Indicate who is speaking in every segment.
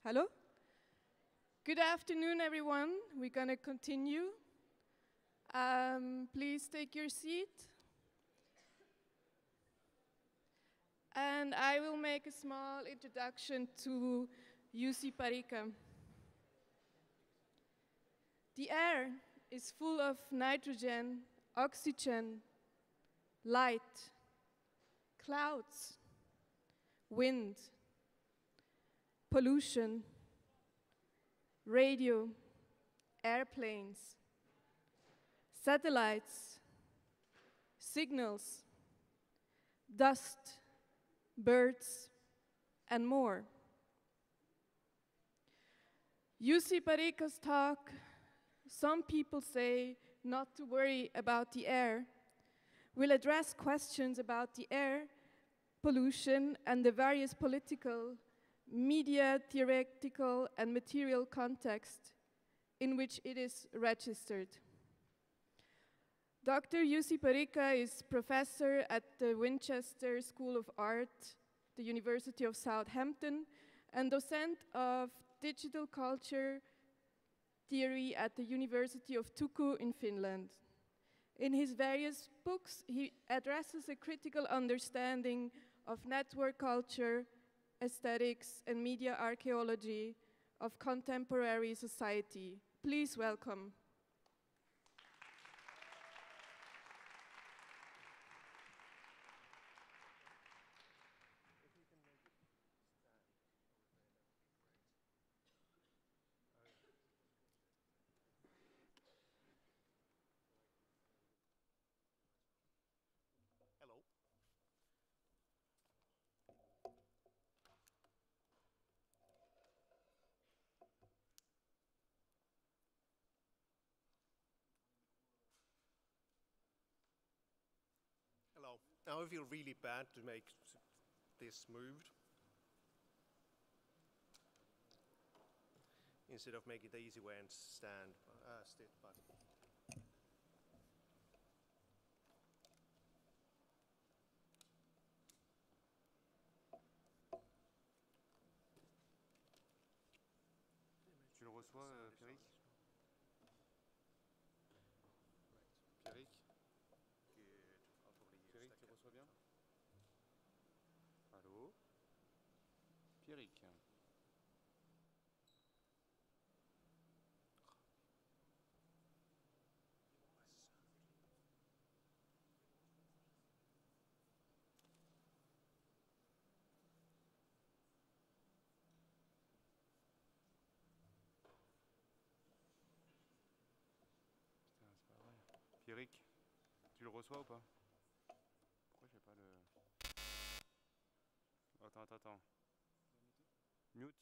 Speaker 1: Hello? Good afternoon, everyone. We're going to continue. Please take your seat. And I will make a small introduction to UC Parika. The air is full of nitrogen, oxygen, light, clouds, wind, pollution, radio, airplanes, satellites, signals, dust, birds, and more. UC Parika's talk, some people say not to worry about the air, will address questions about the air, pollution, and the various political, media, theoretical, and material context in which it is registered. Dr. UC Parika is professor at the Winchester School of Art, the University of Southampton, and docent of digital culture theory at the University of Turku in Finland. In his various books, he addresses a critical understanding of network culture, aesthetics, and media archaeology of contemporary society. Please welcome.
Speaker 2: Hello. Hello. Now I feel really bad to make this moved. Instead of making the easy way and stand, sit, but.
Speaker 3: Tu le reçois, Pierrick? Pierrick? Pierrick, tu reçois bien? Allô? Pierrick? Putain, c'est pas vrai. Pierrick, tu le reçois ou pas? Pourquoi j'ai pas le... Attends. Mute.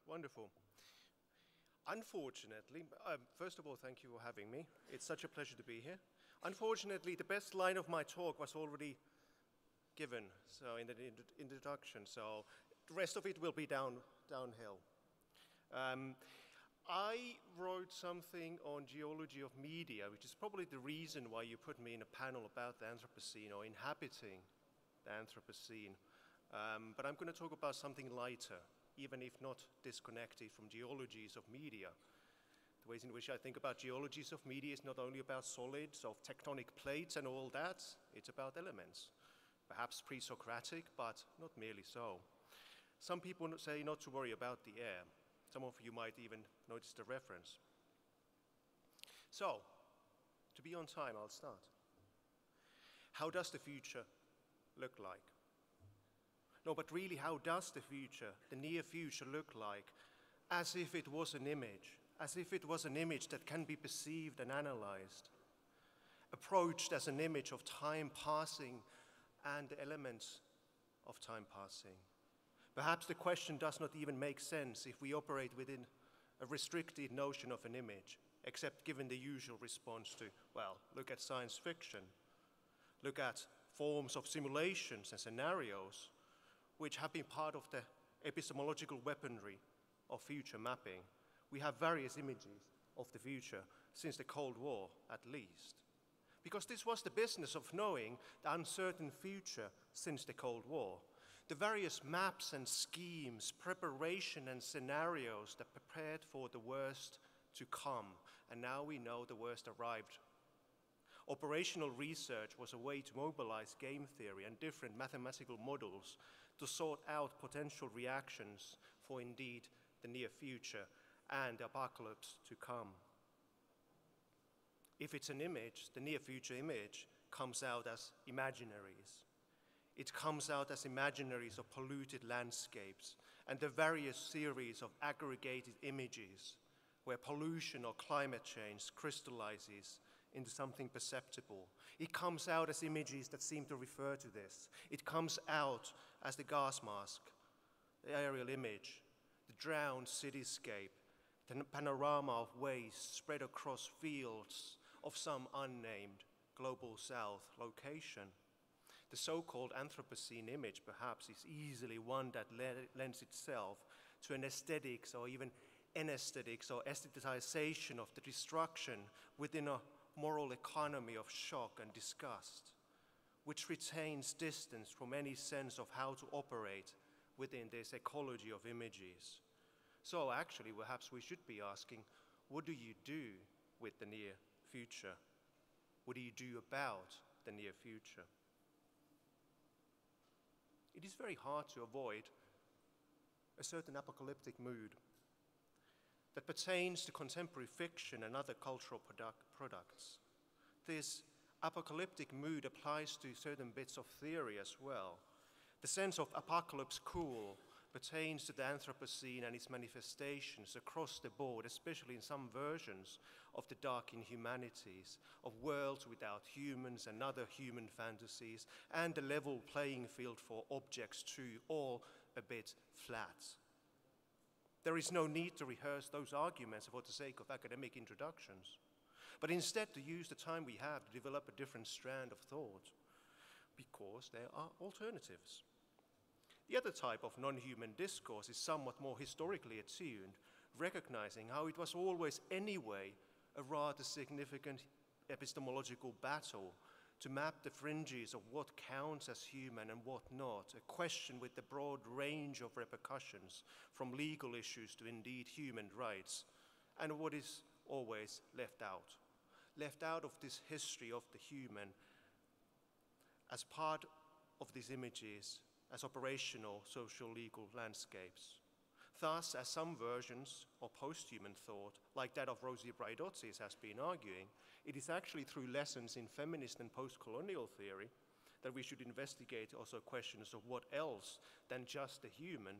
Speaker 2: Wonderful. Unfortunately, first of all, thank you for having me. It's such a pleasure to be here. Unfortunately, the best line of my talk was already given, so in the introduction, so the rest of it will be downhill. I wrote something on geology of media, which is probably the reason why you put me in a panel about the Anthropocene or inhabiting the Anthropocene. But I'm going to talk about something lighter, even if not disconnected from geologies of media. The ways in which I think about geologies of media is not only about solids, of tectonic plates and all that, it's about elements. Perhaps pre-Socratic, but not merely so. Some people say not to worry about the air. Some of you might even notice the reference. So, to be on time, I'll start. How does the future look like? No, but really, how does the future, the near future, look like? As if it was an image, as if it was an image that can be perceived and analyzed, approached as an image of time passing and the elements of time passing. Perhaps the question does not even make sense if we operate within a restricted notion of an image, except given the usual response to, well, look at science fiction, look at forms of simulations and scenarios, which have been part of the epistemological weaponry of future mapping, we have various images of the future since the Cold War, at least. Because this was the business of knowing the uncertain future since the Cold War. The various maps and schemes, preparation and scenarios that prepared for the worst to come, and now we know the worst arrived. Operational research was a way to mobilize game theory and different mathematical models to sort out potential reactions for indeed the near future and the apocalypse to come. If it's an image, the near future image comes out as imaginaries. It comes out as imaginaries of polluted landscapes and the various series of aggregated images where pollution or climate change crystallizes into something perceptible. It comes out as images that seem to refer to this. It comes out as the gas mask, the aerial image, the drowned cityscape, the panorama of waste spread across fields of some unnamed global south location. The so-called Anthropocene image, perhaps, is easily one that lends itself to an aesthetics or even anesthetics or aestheticization of the destruction within a moral economy of shock and disgust, which retains distance from any sense of how to operate within this ecology of images. So actually, perhaps we should be asking, what do you do with the near future? What do you do about the near future? It is very hard to avoid a certain apocalyptic mood that pertains to contemporary fiction and other cultural products. This apocalyptic mood applies to certain bits of theory as well. The sense of apocalypse cool pertains to the Anthropocene and its manifestations across the board, especially in some versions of the dark inhumanities, of worlds without humans and other human fantasies, and the level playing field for objects too, all a bit flat. There is no need to rehearse those arguments for the sake of academic introductions, but instead to use the time we have to develop a different strand of thought, because there are alternatives. The other type of non-human discourse is somewhat more historically attuned, recognizing how it was always anyway a rather significant epistemological battle to map the fringes of what counts as human and what not, a question with a broad range of repercussions, from legal issues to indeed human rights, and what is always left out of this history of the human as part of these images as operational social legal landscapes. Thus, as some versions of post-human thought, like that of Rosie Braidotti has been arguing, it is actually through lessons in feminist and post-colonial theory that we should investigate also questions of what else than just the human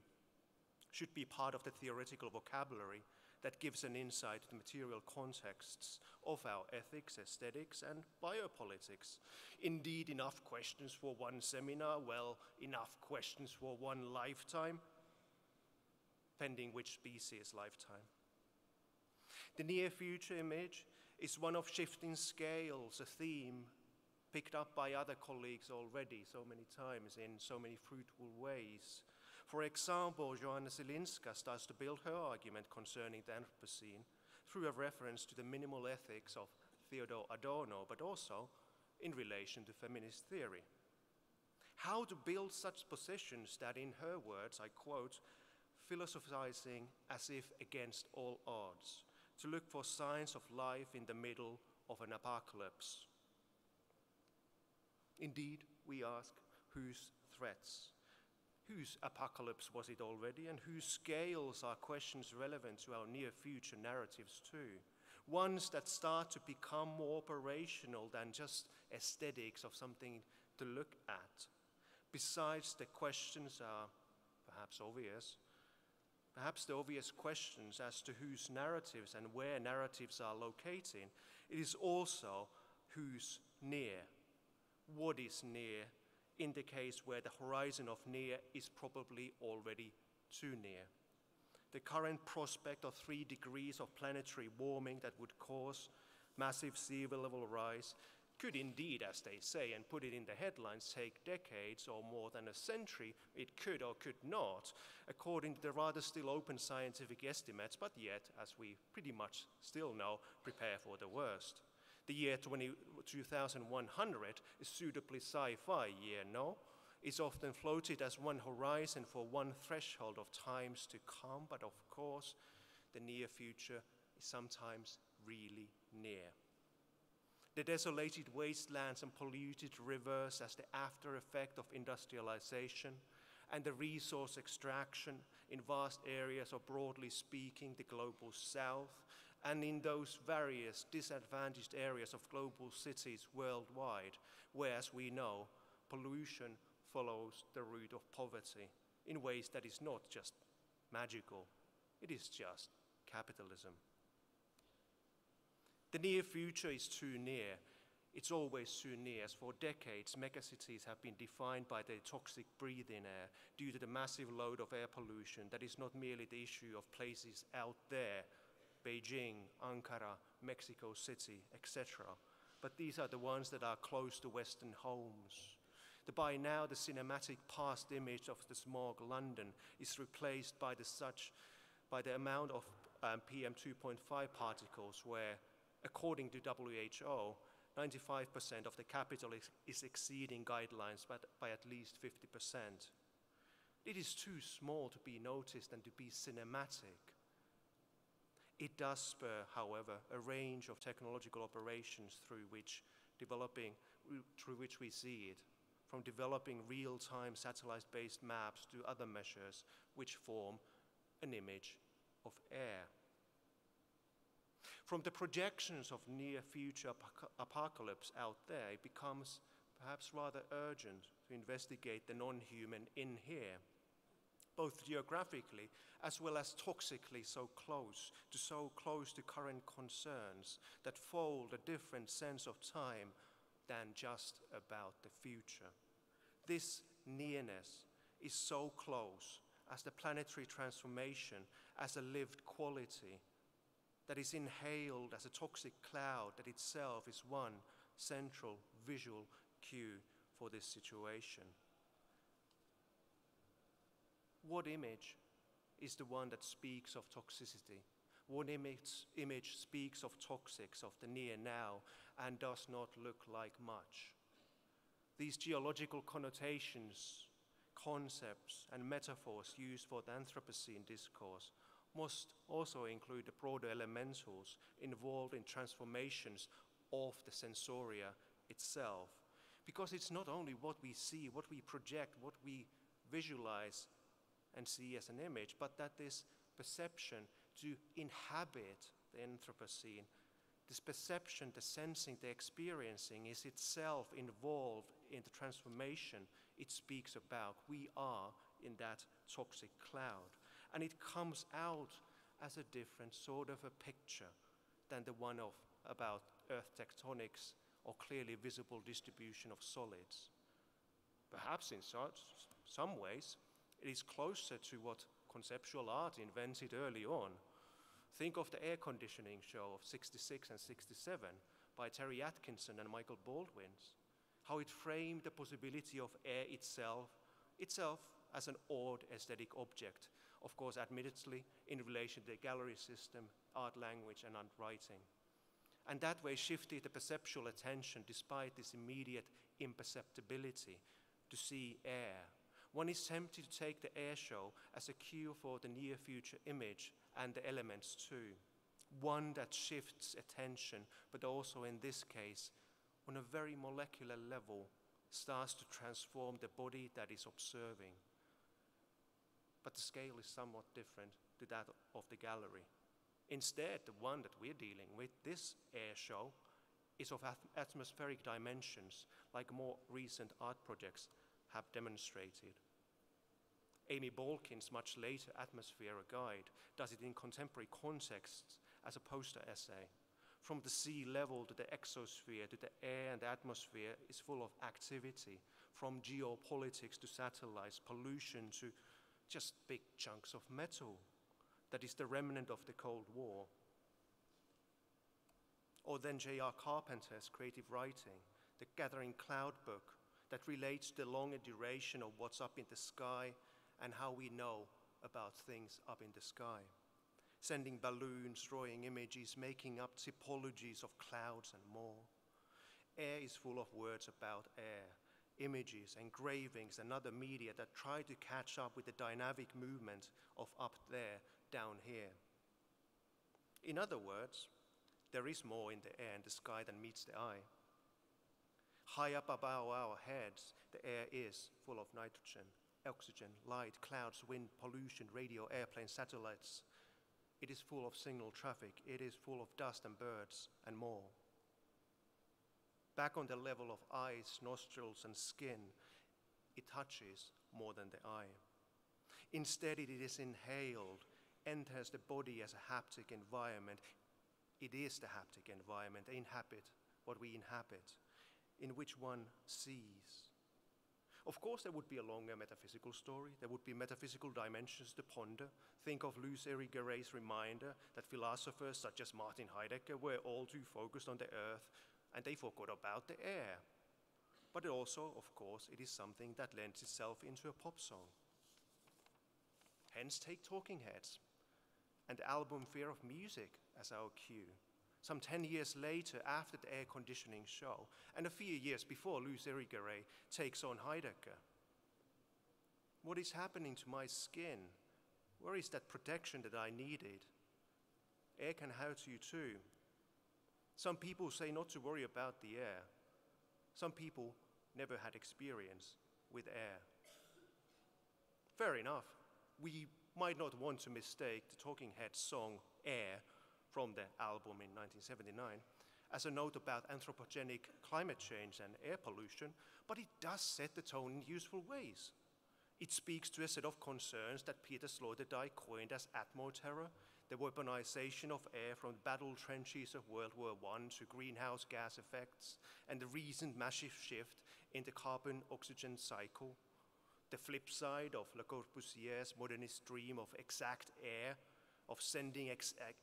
Speaker 2: should be part of the theoretical vocabulary that gives an insight to the material contexts of our ethics, aesthetics, and biopolitics. Indeed, enough questions for one seminar, well, enough questions for one lifetime, pending which species lifetime. The near future image is one of shifting scales, a theme picked up by other colleagues already so many times in so many fruitful ways. For example, Joanna Zielinska starts to build her argument concerning the Anthropocene through a reference to the minimal ethics of Theodor Adorno, but also in relation to feminist theory. How to build such positions that, in her words, I quote, philosophizing as if against all odds, to look for signs of life in the middle of an apocalypse. Indeed, we ask, whose threats? Whose apocalypse was it already, and whose scales are questions relevant to our near future narratives too? Ones that start to become more operational than just aesthetics of something to look at. Besides, the questions are perhaps obvious. Perhaps the obvious questions as to whose narratives and where narratives are located, it is also who's near. What is near in the case where the horizon of near is probably already too near. The current prospect of 3 degrees of planetary warming that would cause massive sea level rise could indeed, as they say, and put it in the headlines, take decades or more than a century. It could or could not, according to the rather still open scientific estimates, but yet, as we pretty much still know, prepare for the worst. The year 2100 is suitably sci-fi year, no? It's often floated as one horizon for one threshold of times to come, but of course, the near future is sometimes really near. The desolated wastelands and polluted rivers as the after effect of industrialization and the resource extraction in vast areas of, broadly speaking, the global south, and in those various disadvantaged areas of global cities worldwide, where, as we know, pollution follows the route of poverty in ways that is not just magical, it is just capitalism. The near future is too near. It's always too near, as for decades megacities have been defined by their toxic breath-in air due to the massive load of air pollution that is not merely the issue of places out there, Beijing, Ankara, Mexico City, etc., but these are the ones that are close to Western homes. By now, the cinematic past image of the smog London is replaced by the amount of PM 2.5 particles, where, according to WHO, 95% of the capital is exceeding guidelines by at least 50%. It is too small to be noticed and to be cinematic. It does spur, however, a range of technological operations through which we see it, from developing real-time satellite-based maps to other measures which form an image of air. From the projections of near-future apocalypse out there, it becomes perhaps rather urgent to investigate the non-human in here, both geographically as well as toxically so close to current concerns that fold a different sense of time than just about the future. This nearness is so close as the planetary transformation as a lived quality that is inhaled as a toxic cloud that itself is one central visual cue for this situation. What image is the one that speaks of toxicity? What image speaks of toxics, of the near now, and does not look like much? These geological connotations, concepts, and metaphors used for the Anthropocene discourse must also include the broader elementals involved in transformations of the sensoria itself. Because it's not only what we see, what we project, what we visualize and see as an image, but that this perception to inhabit the Anthropocene, this perception, the sensing, the experiencing is itself involved in the transformation it speaks about. We are in that toxic cloud. And it comes out as a different sort of a picture than the one about Earth tectonics or clearly visible distribution of solids. Perhaps in some ways, it is closer to what conceptual art invented early on. Think of the air conditioning show of 66 and 67 by Terry Atkinson and Michael Baldwin, how it framed the possibility of air itself as an odd aesthetic object, of course, admittedly, in relation to the gallery system, art language, and art writing. And that way shifted the perceptual attention, despite this immediate imperceptibility, to see air. One is tempted to take the air show as a cue for the near future image and the elements too. One that shifts attention, but also in this case, on a very molecular level, starts to transform the body that is observing. But the scale is somewhat different to that of the gallery. Instead, the one that we're dealing with, this air show, is of atmospheric dimensions, like more recent art projects have demonstrated. Amy Balkin's much later Atmosphere, a Guide, does it in contemporary contexts as a poster essay. From the sea level to the exosphere to the air and the atmosphere is full of activity, from geopolitics to satellites, pollution to just big chunks of metal that is the remnant of the Cold War. Or then J.R. Carpenter's creative writing, the Gathering Cloud book, that relates the longer duration of what's up in the sky and how we know about things up in the sky. Sending balloons, drawing images, making up typologies of clouds and more. Air is full of words about air, images, engravings, and other media that try to catch up with the dynamic movement of up there, down here. In other words, there is more in the air and the sky than meets the eye. High up above our heads, the air is full of nitrogen, oxygen, light, clouds, wind, pollution, radio, airplanes, satellites. It is full of signal traffic. It is full of dust and birds and more. Back on the level of eyes, nostrils, and skin, it touches more than the eye. Instead, it is inhaled, enters the body as a haptic environment. It is the haptic environment, what we inhabit, in which one sees. Of course, there would be a longer metaphysical story. There would be metaphysical dimensions to ponder. Think of Louis Irigaray's reminder that philosophers such as Martin Heidegger were all too focused on the earth and they forgot about the air. But also, of course, it is something that lends itself into a pop song. Hence, take Talking Heads and the album Fear of Music as our cue. Some 10 years later, after the air conditioning show, and a few years before Louis Irigaray takes on Heidegger. What is happening to my skin? Where is that protection that I needed? Air can hurt you too. Some people say not to worry about the air. Some people never had experience with air. Fair enough. We might not want to mistake the Talking Heads song Air from the album in 1979 as a note about anthropogenic climate change and air pollution, but it does set the tone in useful ways. It speaks to a set of concerns that Peter Sloterdijk coined as atmoterror, the weaponization of air from the battle trenches of World War I to greenhouse gas effects, and the recent massive shift in the carbon-oxygen cycle. The flip side of Le Corbusier's modernist dream of exact air, of sending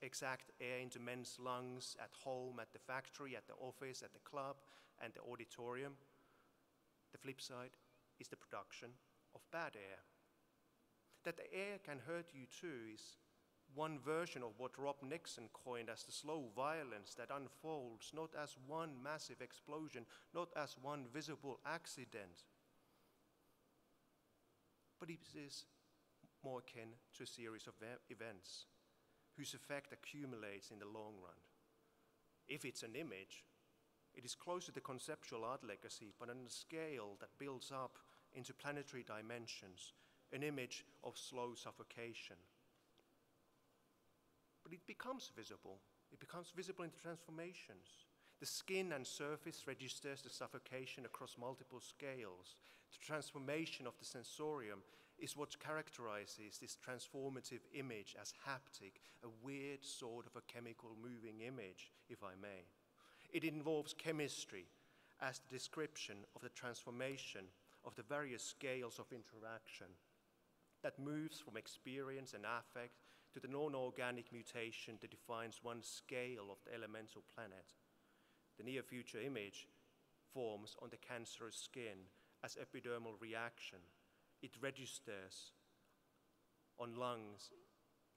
Speaker 2: exact air into men's lungs at home, at the factory, at the office, at the club, and the auditorium. The flip side is the production of bad air. That the air can hurt you too is one version of what Rob Nixon coined as the slow violence that unfolds not as one massive explosion, not as one visible accident, but it is more akin to a series of events whose effect accumulates in the long run. If it's an image, it is close to the conceptual art legacy, but on a scale that builds up into planetary dimensions, an image of slow suffocation. But it becomes visible. It becomes visible in the transformations. The skin and surface registers the suffocation across multiple scales. The transformation of the sensorium is what characterizes this transformative image as haptic, a weird sort of a chemical moving image, if I may. It involves chemistry as the description of the transformation of the various scales of interaction that moves from experience and affect to the non-organic mutation that defines one scale of the elemental planet. The near-future image forms on the cancerous skin as epidermal reaction. It registers on lungs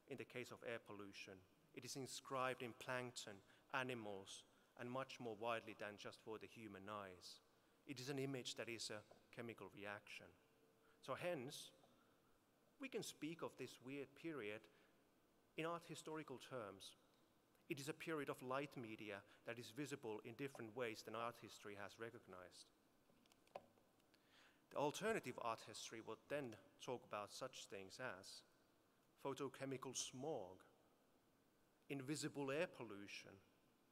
Speaker 2: in the case of air pollution. It is inscribed in plankton, animals, and much more widely than just for the human eyes. It is an image that is a chemical reaction. So hence, we can speak of this weird period in art historical terms. It is a period of light media that is visible in different ways than art history has recognized. The alternative art history would then talk about such things as photochemical smog, invisible air pollution,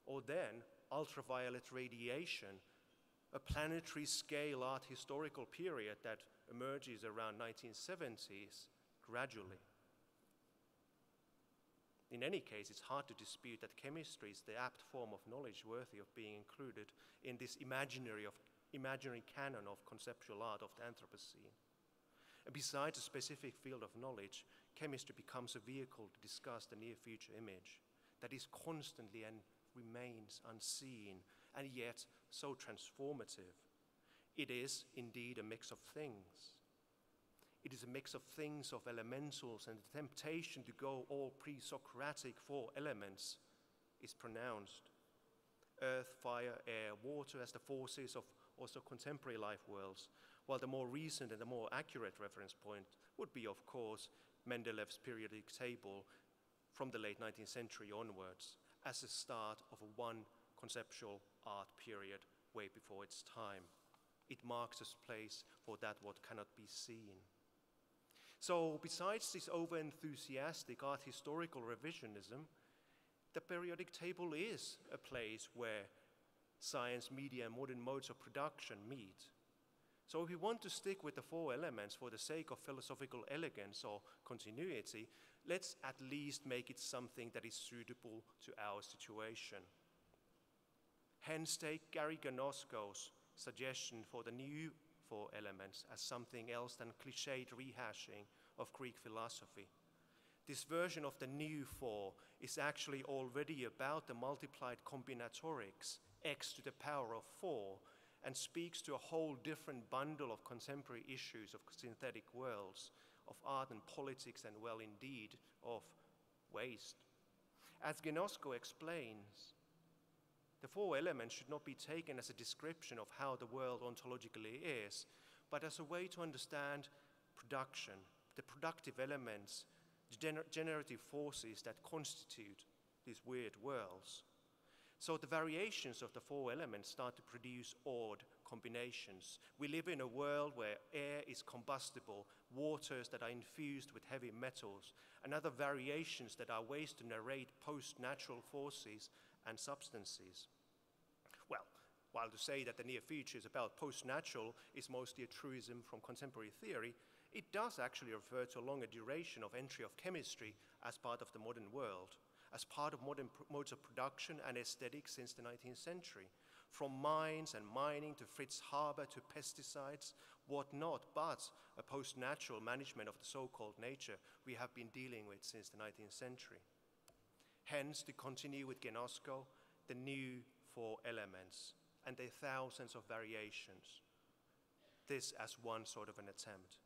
Speaker 2: or then ultraviolet radiation, a planetary scale art historical period that emerges around 1970s gradually. In any case, it's hard to dispute that chemistry is the apt form of knowledge worthy of being included in this imaginary canon of conceptual art of the Anthropocene. And besides a specific field of knowledge, chemistry becomes a vehicle to discuss the near-future image that is constantly and remains unseen and yet so transformative. It is indeed a mix of things. It is a mix of things, of elementals, and the temptation to go all pre-Socratic four elements is pronounced. Earth, fire, air, water as the forces of also contemporary life worlds, while the more recent and the more accurate reference point would be, of course, Mendelev's periodic table from the late 19th century onwards as the start of a one conceptual art period way before its time. It marks its place for that what cannot be seen. So besides this over-enthusiastic art historical revisionism, the periodic table is a place where science, media, and modern modes of production meet. So if we want to stick with the four elements for the sake of philosophical elegance or continuity, let's at least make it something that is suitable to our situation. Hence take Gary Gnosko's suggestion for the new four elements as something else than cliched rehashing of Greek philosophy. This version of the new four is actually already about the multiplied combinatorics, x to the power of 4, and speaks to a whole different bundle of contemporary issues of synthetic worlds, of art and politics, and well, indeed, of waste. As Gnosko explains, the four elements should not be taken as a description of how the world ontologically is, but as a way to understand production, the productive elements, the generative forces that constitute these weird worlds. So the variations of the four elements start to produce odd combinations. We live in a world where air is combustible, waters that are infused with heavy metals, and other variations that are ways to narrate post-natural forces and substances. Well, while to say that the near future is about post-natural is mostly a truism from contemporary theory, it does actually refer to a longer duration of entry of chemistry as part of the modern world, as part of modern modes of production and aesthetics since the 19th century. From mines and mining to Fritz Haber to pesticides, whatnot, but a post-natural management of the so-called nature we have been dealing with since the 19th century. Hence, to continue with Gnosko, the new four elements and their thousands of variations. This as one sort of an attempt.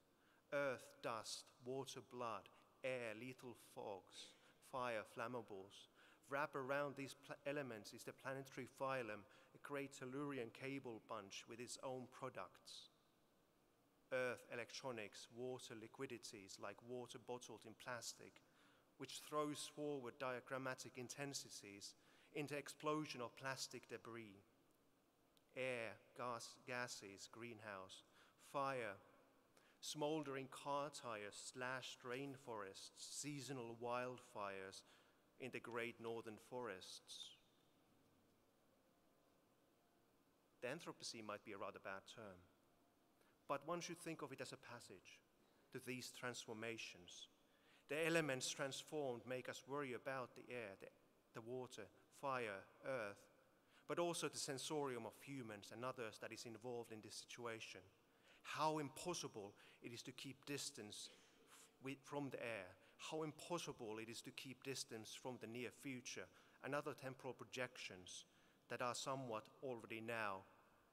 Speaker 2: Earth, dust, water, blood, air, lethal fogs, fire, flammables. Wrap around these elements is the planetary phylum, a great Tellurian cable bunch with its own products. Earth, electronics, water, liquidities like water bottled in plastic, which throws forward diagrammatic intensities into explosion of plastic debris. Air, gases, greenhouse, fire, smoldering car tires, slashed rainforests, seasonal wildfires in the great northern forests. The Anthropocene might be a rather bad term, but one should think of it as a passage to these transformations. The elements transformed make us worry about the air, the water, fire, earth, but also the sensorium of humans and others that is involved in this situation. How impossible it is to keep distance from the air, how impossible it is to keep distance from the near future and other temporal projections that are somewhat already now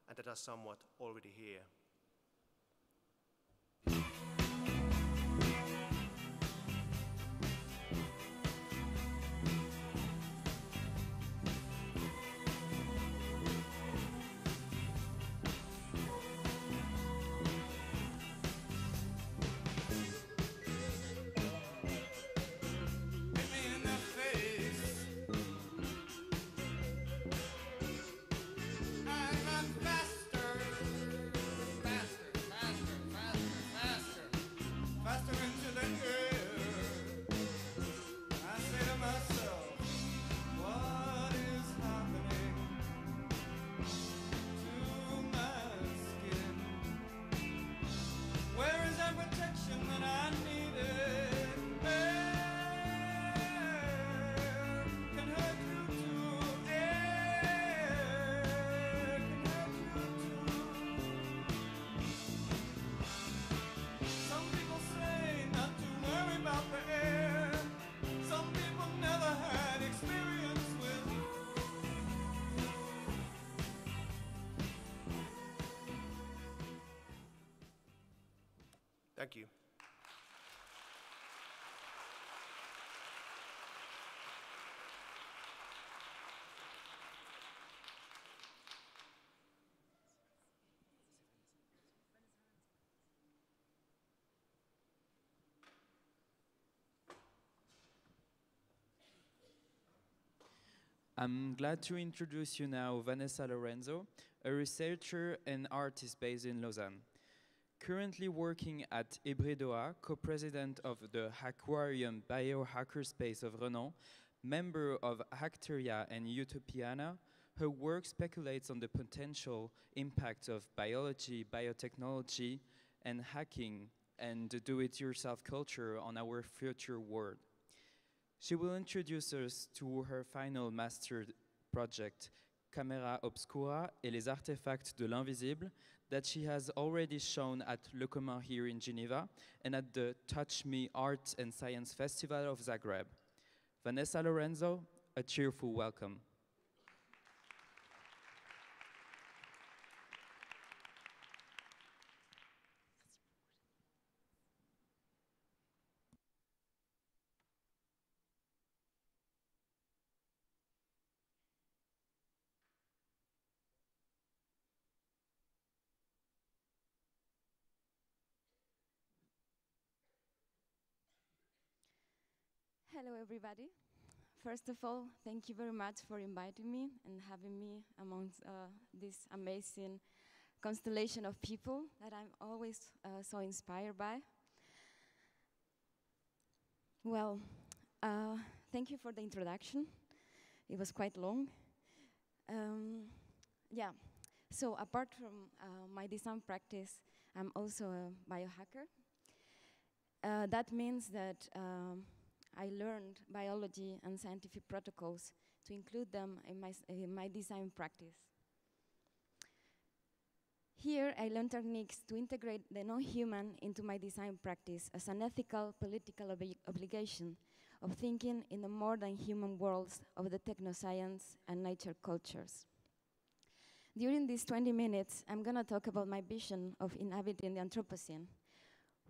Speaker 2: and that are somewhat already here. Thank you.
Speaker 4: I'm glad to introduce you now Vanessa Lorenzo, a researcher and artist based in Lausanne. Currently working at Hebredoa, co-president of the Aquarium Biohackerspace of Renan, member of Hacteria and Utopiana, her work speculates on the potential impact of biology, biotechnology, and hacking and the do-it-yourself culture on our future world. She will introduce us to her final master project, Camera Obscura et les artefacts de l'invisible, that she has already shown at Le Commun here in Geneva and at the Touch Me Art and Science Festival of Zagreb. Vanessa Lorenzo, a cheerful welcome.
Speaker 5: Hello, everybody. First of all, thank you very much for inviting me and having me amongst this amazing constellation of people that I'm always so inspired by. Well, thank you for the introduction. It was quite long. Yeah, so apart from my design practice, I'm also a biohacker. That means that I learned biology and scientific protocols to include them in my design practice. Here, I learned techniques to integrate the non-human into my design practice as an ethical, political obligation of thinking in the more than human worlds of the technoscience and nature cultures. During these 20 minutes, I'm going to talk about my vision of inhabiting the Anthropocene.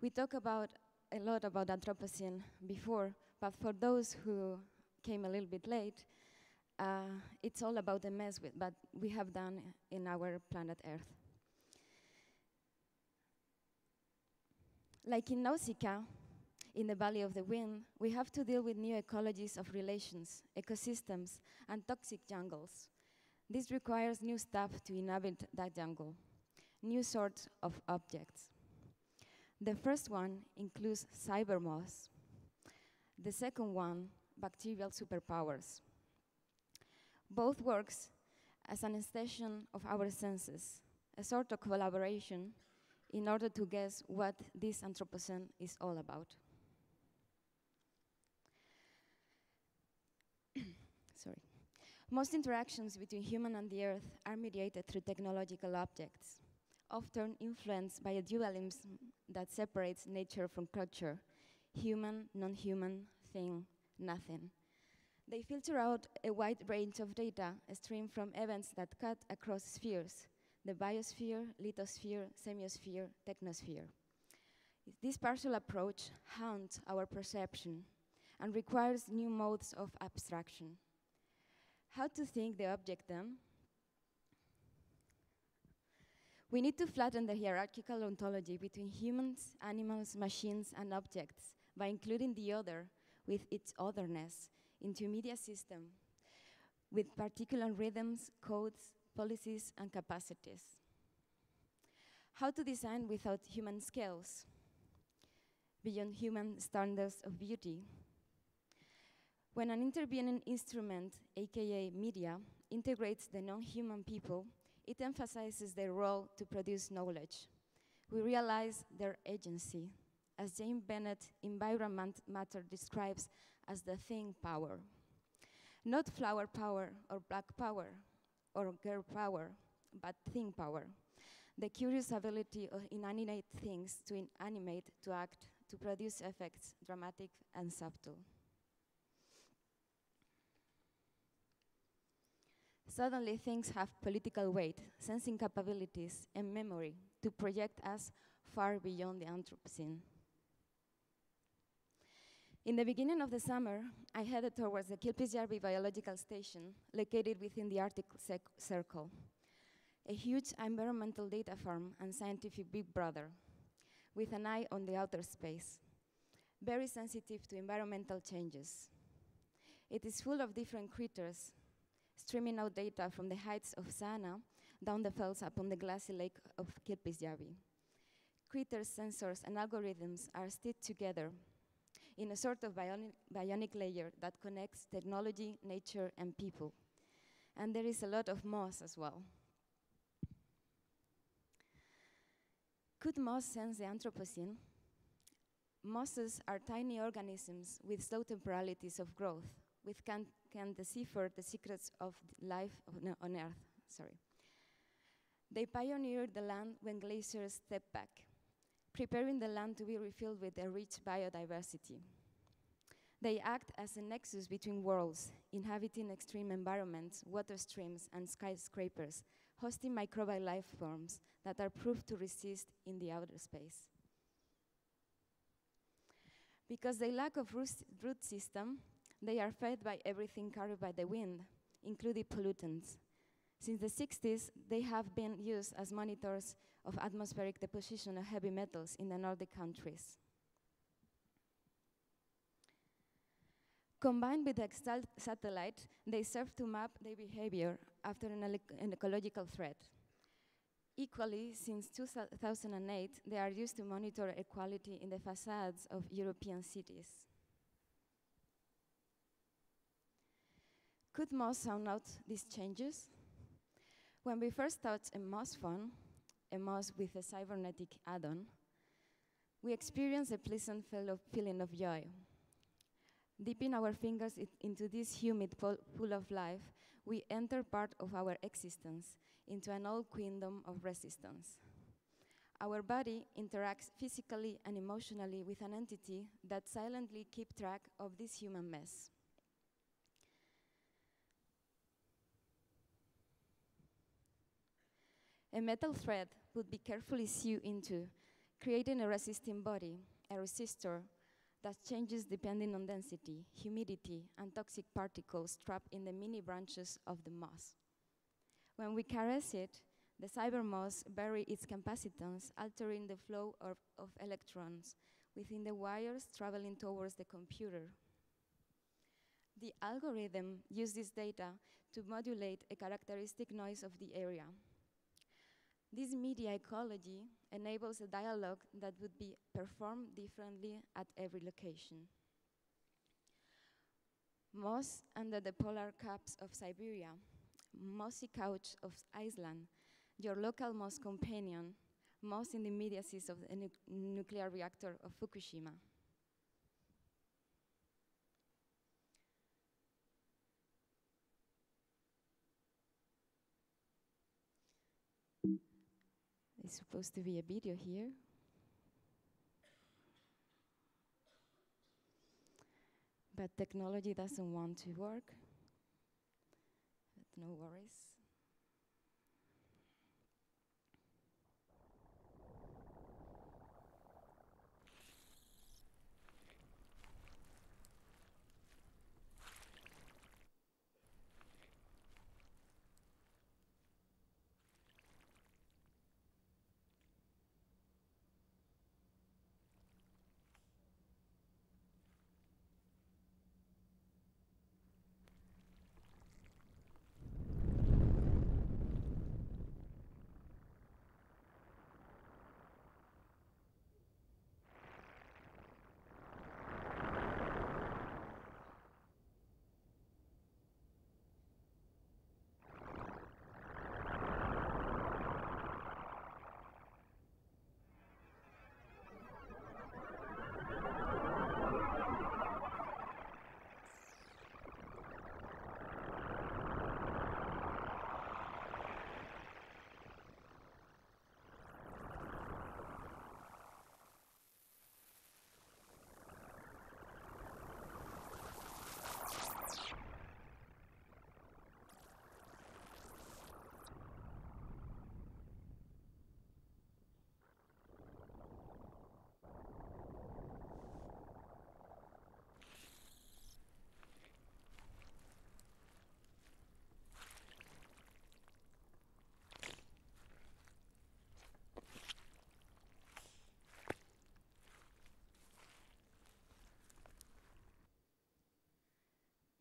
Speaker 5: We talked about a lot about Anthropocene before, but for those who came a little bit late, it's all about the mess that we have done in our planet Earth. Like in Nausicaa, in the Valley of the Wind, we have to deal with new ecologies of relations, ecosystems, and toxic jungles. This requires new stuff to inhabit that jungle, new sorts of objects. The first one includes cyber moths. The second one, bacterial superpowers. Both works as an extension of our senses, a sort of collaboration in order to guess what this Anthropocene is all about. Sorry. Most interactions between human and the Earth are mediated through technological objects, often influenced by a dualism that separates nature from culture, human, non-human, thing, nothing. They filter out a wide range of data streamed from events that cut across spheres, the biosphere, lithosphere, semiosphere, technosphere. This partial approach haunts our perception and requires new modes of abstraction. How to think the object then? We need to flatten the hierarchical ontology between humans, animals, machines, and objects by including the other with its otherness into a media system with particular rhythms, codes, policies, and capacities. How to design without human scales, beyond human standards of beauty. When an intervening instrument, aka media, integrates the non-human people, it emphasizes their role to produce knowledge. We realize their agency, as Jane Bennett Environment Matter describes as the thing power. Not flower power or black power or girl power, but thing power. The curious ability of inanimate things to animate, to act, to produce effects, dramatic and subtle. Suddenly things have political weight, sensing capabilities, and memory to project us far beyond the Anthropocene. In the beginning of the summer, I headed towards the Kilpisjärvi Biological Station, located within the Arctic Circle, a huge environmental data farm and scientific big brother, with an eye on the outer space, very sensitive to environmental changes. It is full of different critters, streaming out data from the heights of Sana down the fells upon the glassy lake of Kilpisjärvi. Critters, sensors, and algorithms are stitched together in a sort of bionic layer that connects technology, nature, and people. And there is a lot of moss as well. Could moss sense the Anthropocene? Mosses are tiny organisms with slow temporalities of growth, which can decipher the secrets of life on Earth. They pioneered the land when glaciers stepped back, preparing the land to be refilled with a rich biodiversity. They act as a nexus between worlds, inhabiting extreme environments, water streams, and skyscrapers, hosting microbial life forms that are proved to resist in the outer space. Because they lack of root system, they are fed by everything carried by the wind, including pollutants. Since the 60s, they have been used as monitors of atmospheric deposition of heavy metals in the Nordic countries. Combined with the Excel satellite, they serve to map their behavior after an ecological threat. Equally, since 2008, they are used to monitor air quality in the facades of European cities. Could moss sound out these changes? When we first touch a moss phone, a moss with a cybernetic add-on, we experience a pleasant feeling of joy. Dipping our fingers into this humid pool of life, we enter part of our existence into an old kingdom of resistance. Our body interacts physically and emotionally with an entity that silently keeps track of this human mess. A metal thread would be carefully sewed into, creating a resisting body, a resistor that changes depending on density, humidity, and toxic particles trapped in the mini branches of the moss. When we caress it, the cyber moss varies its capacitance, altering the flow of electrons within the wires traveling towards the computer. The algorithm uses this data to modulate a characteristic noise of the area. This media ecology enables a dialogue that would be performed differently at every location. Moss under the polar caps of Siberia, mossy couch of Iceland, your local moss companion, moss in the immediacies of the nuclear reactor of Fukushima. There's supposed to be a video here. But technology doesn't want to work. But no worries.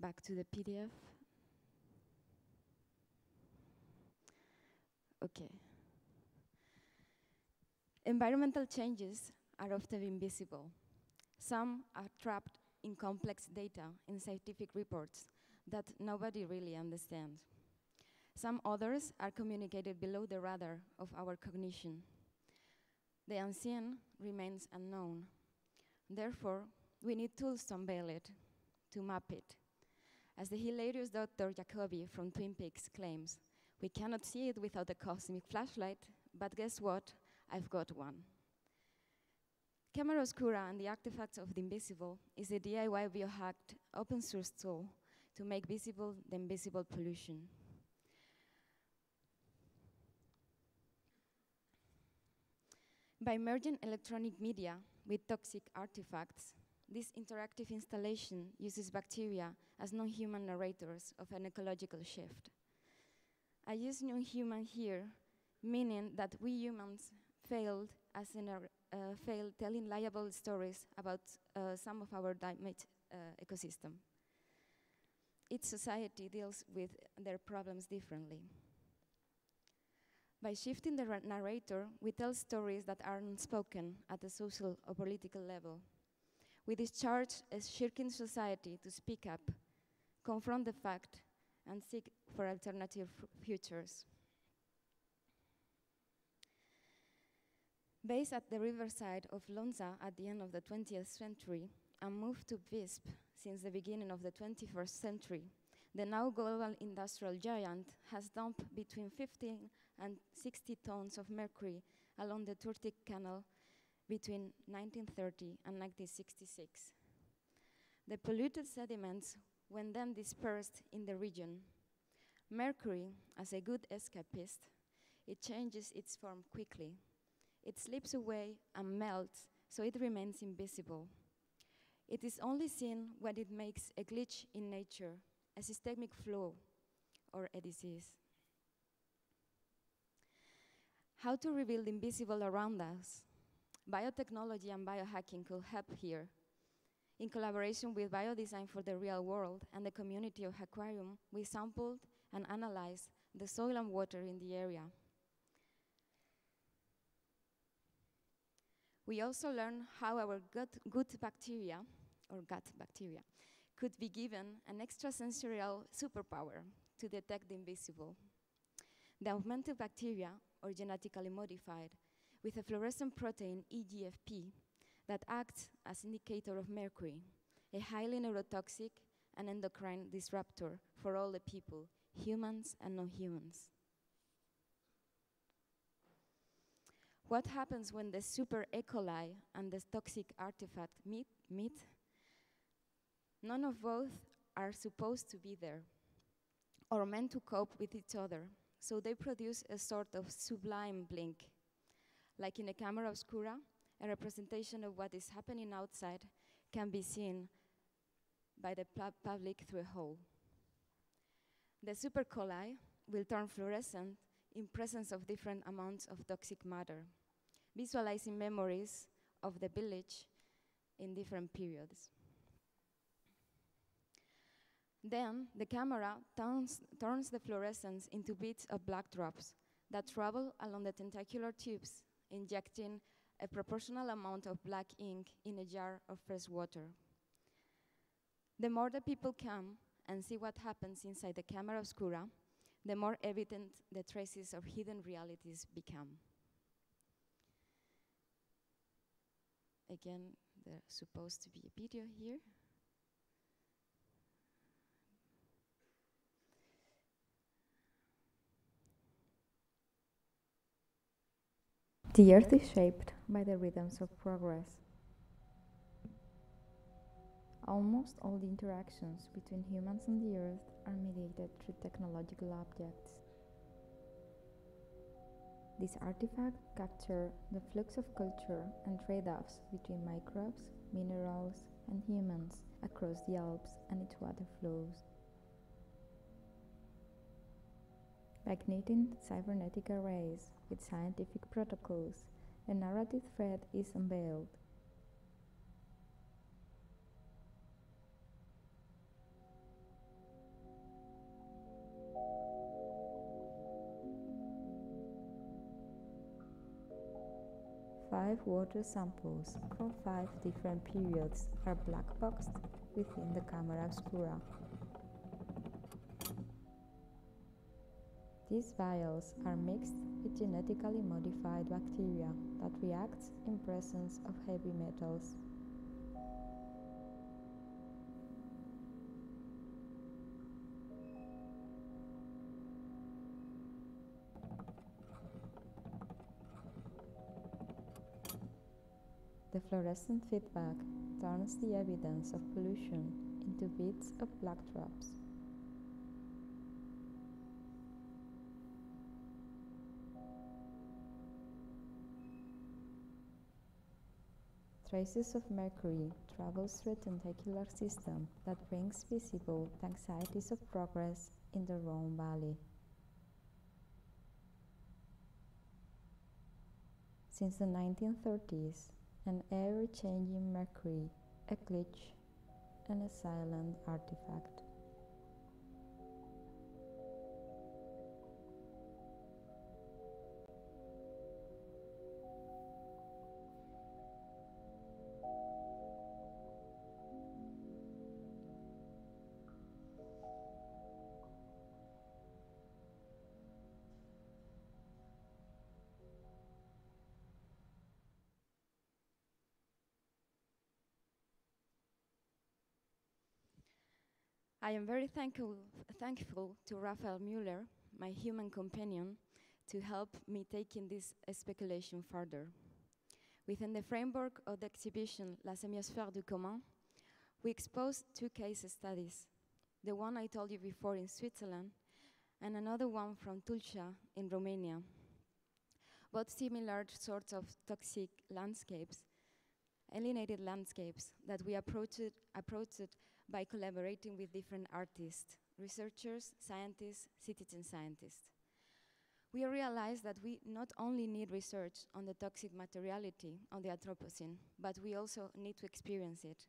Speaker 5: back to the PDF. Okay. Environmental changes are often invisible. Some are trapped in complex data in scientific reports that nobody really understands. Some others are communicated below the radar of our cognition. The unseen remains unknown. Therefore, we need tools to unveil it, to map it. As the hilarious Dr. Jacobi from Twin Peaks claims, we cannot see it without a cosmic flashlight, but guess what? I've got one. Camera Oscura and the Artifacts of the Invisible is a DIY biohacked open source tool to make visible the invisible pollution. By merging electronic media with toxic artifacts, this interactive installation uses bacteria as non-human narrators of an ecological shift. I use non-human here, meaning that we humans failed telling liable stories about some of our damaged ecosystem. Each society deals with their problems differently. By shifting the narrator, we tell stories that are unspoken at the social or political level. We discharge a shirking society to speak up, confront the fact, and seek for alternative futures. Based at the riverside of Lonza at the end of the 20th century and moved to Visp since the beginning of the 21st century, the now global industrial giant has dumped between 15 and 60 tons of mercury along the Turtic Canal between 1930 and 1966. The polluted sediments were then dispersed in the region. Mercury, as a good escapist, it changes its form quickly. It slips away and melts, so it remains invisible. It is only seen when it makes a glitch in nature, a systemic flaw, or a disease. How to reveal the invisible around us? Biotechnology and biohacking could help here. In collaboration with Biodesign for the Real World and the community of Aquarium, we sampled and analyzed the soil and water in the area. We also learned how our gut bacteria could be given an extrasensorial superpower to detect the invisible. The augmented bacteria, or genetically modified, with a fluorescent protein EGFP that acts as indicator of mercury, a highly neurotoxic and endocrine disruptor for all the people, humans and non-humans. What happens when the super E. coli and the toxic artifact meet? None of both are supposed to be there or meant to cope with each other, so they produce a sort of sublime blink. Like in a camera oscura, a representation of what is happening outside can be seen by the public through a hole. The super coli will turn fluorescent in presence of different amounts of toxic matter, visualizing memories of the village in different periods. Then the camera turns the fluorescence into bits of black drops that travel along the tentacular tubes, injecting a proportional amount of black ink in a jar of fresh water. The more the people come and see what happens inside the camera oscura, the more evident the traces of hidden realities become. Again, there's supposed to be a video here. The Earth is shaped by the rhythms of progress. Almost all the interactions between humans and the Earth are mediated through technological objects. These artifacts capture the flux of culture and trade-offs between microbes, minerals, and humans across the Alps and its water flows. Like knitting cybernetic arrays with scientific protocols, a narrative thread is unveiled.
Speaker 6: 5 water samples from 5 different periods are black-boxed within the camera obscura. These vials are mixed with genetically modified bacteria that react in presence of heavy metals. The fluorescent feedback turns the evidence of pollution into bits of black drops. Traces of mercury travels through a tentacular system that brings visible the anxieties of progress in the Rhone Valley. Since the 1930s, an ever-changing mercury, a glitch, and a silent artifact.
Speaker 5: I am very thankful to Raphael Müller, my human companion, to help me taking this speculation further. Within the framework of the exhibition La Sémiosphère du Commun, we exposed 2 case studies. The one I told you before in Switzerland, and another one from Tulcea in Romania. Both similar sorts of toxic landscapes, alienated landscapes that we approached by collaborating with different artists, researchers, scientists, citizen scientists. We realized that we not only need research on the toxic materiality of the Anthropocene, but we also need to experience it.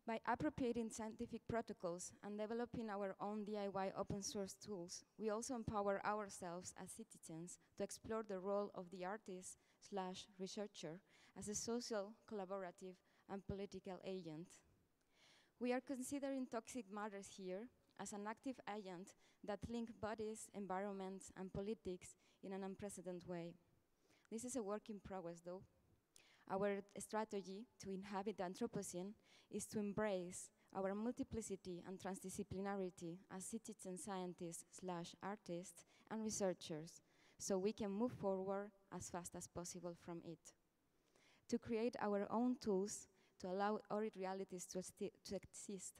Speaker 5: By appropriating scientific protocols and developing our own DIY open source tools, we also empower ourselves as citizens to explore the role of the artist/researcher as a social, collaborative, and political agent. We are considering toxic matters here as an active agent that link bodies, environments, and politics in an unprecedented way. This is a work in progress, though. Our strategy to inhabit the Anthropocene is to embrace our multiplicity and transdisciplinarity as citizen scientists/artists and researchers, so we can move forward as fast as possible from it. To create our own tools to allow our realities to exist,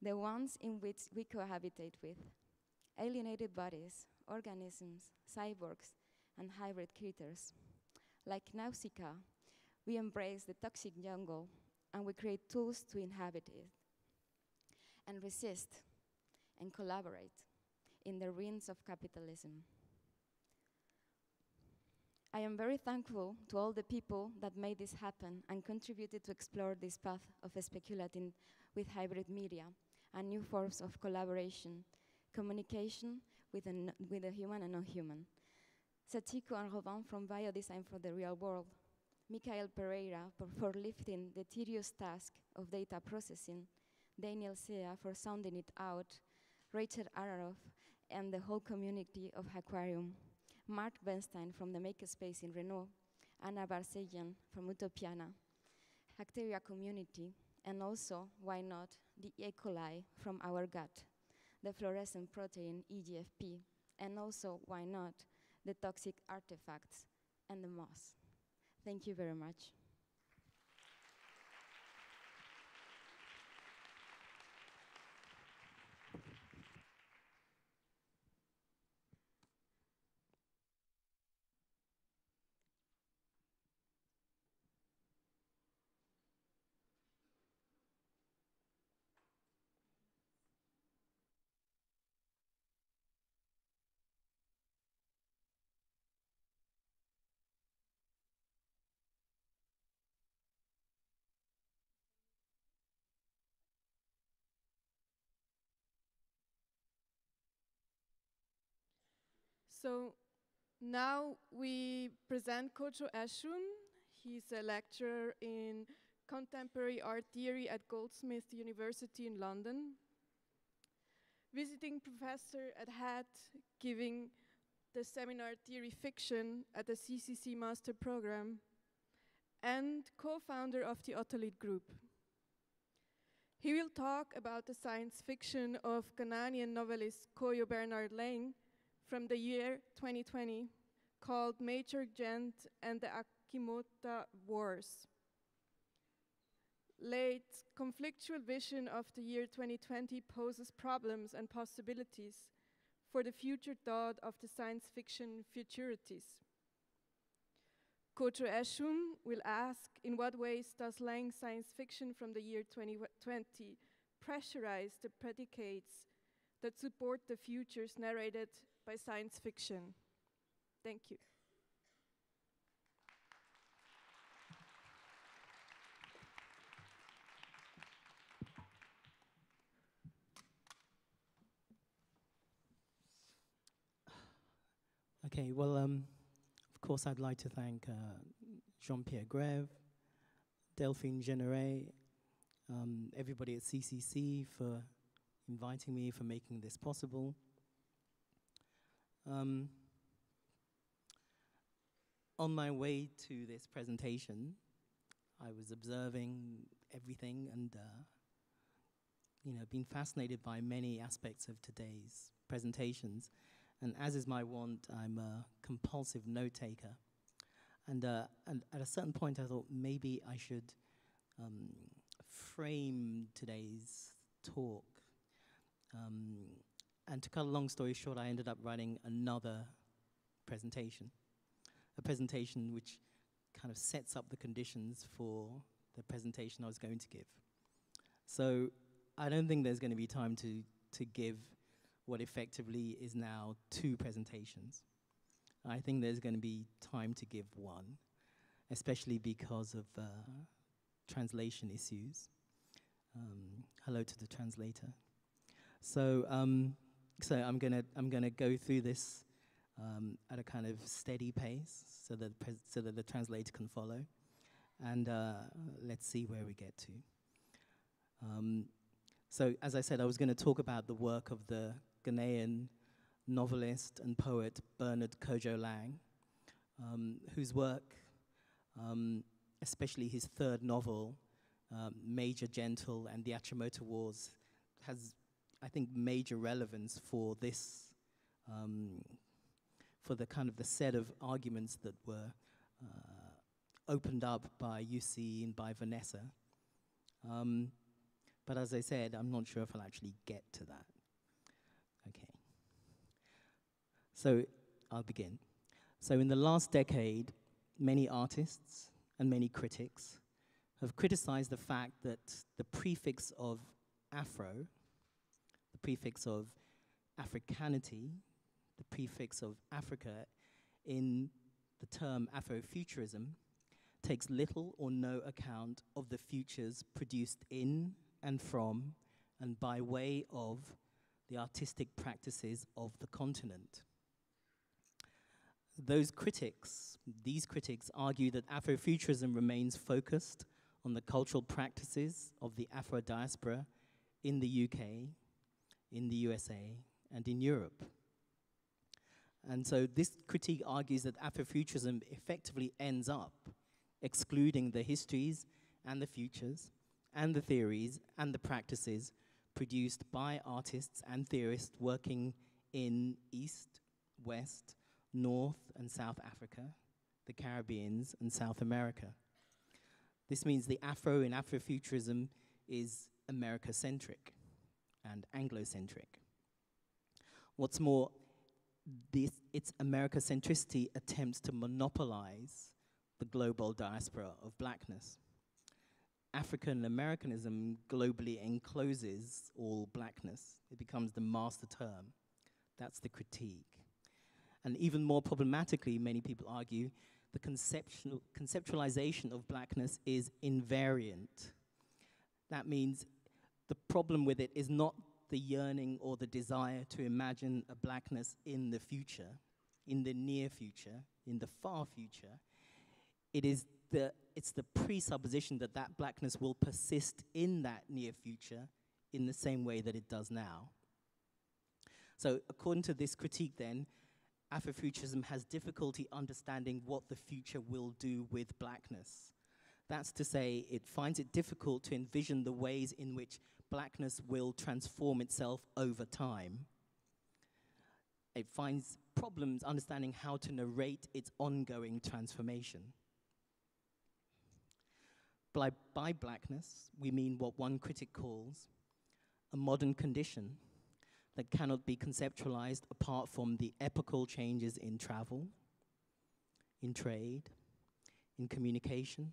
Speaker 5: the ones in which we cohabitate with, alienated bodies, organisms, cyborgs, and hybrid critters. Like Nausicaa, we embrace the toxic jungle and we create tools to inhabit it and resist and collaborate in the ruins of capitalism. I am very thankful to all the people that made this happen and contributed to explore this path of speculating with hybrid media and new forms of collaboration, communication with the human and non-human. Sachiko and Robin from Biodesign for the Real World, Michael Pereira for lifting the tedious task of data processing, Daniel Sea for sounding it out, Rachel Araroff and the whole community of Aquarium, Mark Bernstein from the Makerspace in Renault, Anna Barsegian from Utopiana, Bacteria community, and also, why not, the E. coli from our gut, the fluorescent protein EGFP, and also, why not, the toxic artifacts and the moss. Thank you very much.
Speaker 1: So Now we present Kojo Eshun. He's a lecturer in contemporary art theory at Goldsmiths University in London, visiting professor at HEAD, giving the seminar Theory Fiction at the CCC Master Program, and co-founder of the Otolith Group. He will talk about the science fiction of Ghanaian novelist Koyo Bernard Lang from the year 2020, called Major Gent and the Akimota Wars. Late conflictual vision of the year 2020 poses problems and possibilities for the future thought of the science fiction futurities. Kojo Eshun will ask, in what ways does Lang's science fiction from the year 2020 pressurize the predicates that support the futures narrated by science fiction? Thank you.
Speaker 7: Okay, well, of course, I'd like to thank Jean-Pierre Grève, Delphine Generet, everybody at CCC for inviting me, for making this possible. On my way to this presentation, I was observing everything and, been fascinated by many aspects of today's presentations. And as is my wont, I'm a compulsive note taker. And at a certain point, I thought maybe I should frame today's talk. And to cut a long story short, I ended up writing another presentation, a presentation which kind of sets up the conditions for the presentation I was going to give. So I don't think there's going to be time to give what effectively is now 2 presentations. I think there's going to be time to give 1, especially because of translation issues. Hello to the translator. So, so I'm gonna go through this at a kind of steady pace, so that the translator can follow, and let's see where we get to. So, as I said, I was going to talk about the work of the Ghanaian novelist and poet Bernard Kojo Lang, whose work, especially his 3rd novel, Major Gentle and the Achimota Wars, has, I think, major relevance for this, for the kind of the set of arguments that were opened up by UC and by Vanessa. But as I said, I'm not sure if I'll actually get to that. Okay. So I'll begin. So in the last decade, many artists and many critics have criticized the fact that the prefix of Afro, the prefix of Africanity, the prefix of Africa in the term Afrofuturism takes little or no account of the futures produced in and from and by way of the artistic practices of the continent. These critics argue that Afrofuturism remains focused on the cultural practices of the Afro diaspora in the UK, in the USA, and in Europe. And so this critique argues that Afrofuturism effectively ends up excluding the histories and the futures and the theories and the practices produced by artists and theorists working in East, West, North and South Africa, the Caribbean and South America. This means the Afro in Afrofuturism is America-centric and Anglo-centric. What's more, its America-centricity attempts to monopolize the global diaspora of blackness. African Americanism globally encloses all blackness. It becomes the master term. That's the critique. And even more problematically, many people argue, the conceptualization of blackness is invariant. That means the problem with it is not the yearning or the desire to imagine a blackness in the future, in the near future, in the far future, it's the presupposition that that blackness will persist in that near future in the same way that it does now. So according to this critique then, Afrofuturism has difficulty understanding what the future will do with blackness. That's to say, it finds it difficult to envision the ways in which blackness will transform itself over time. It finds problems understanding how to narrate its ongoing transformation. By blackness, we mean what one critic calls a modern condition that cannot be conceptualized apart from the epochal changes in travel, in trade, in communication,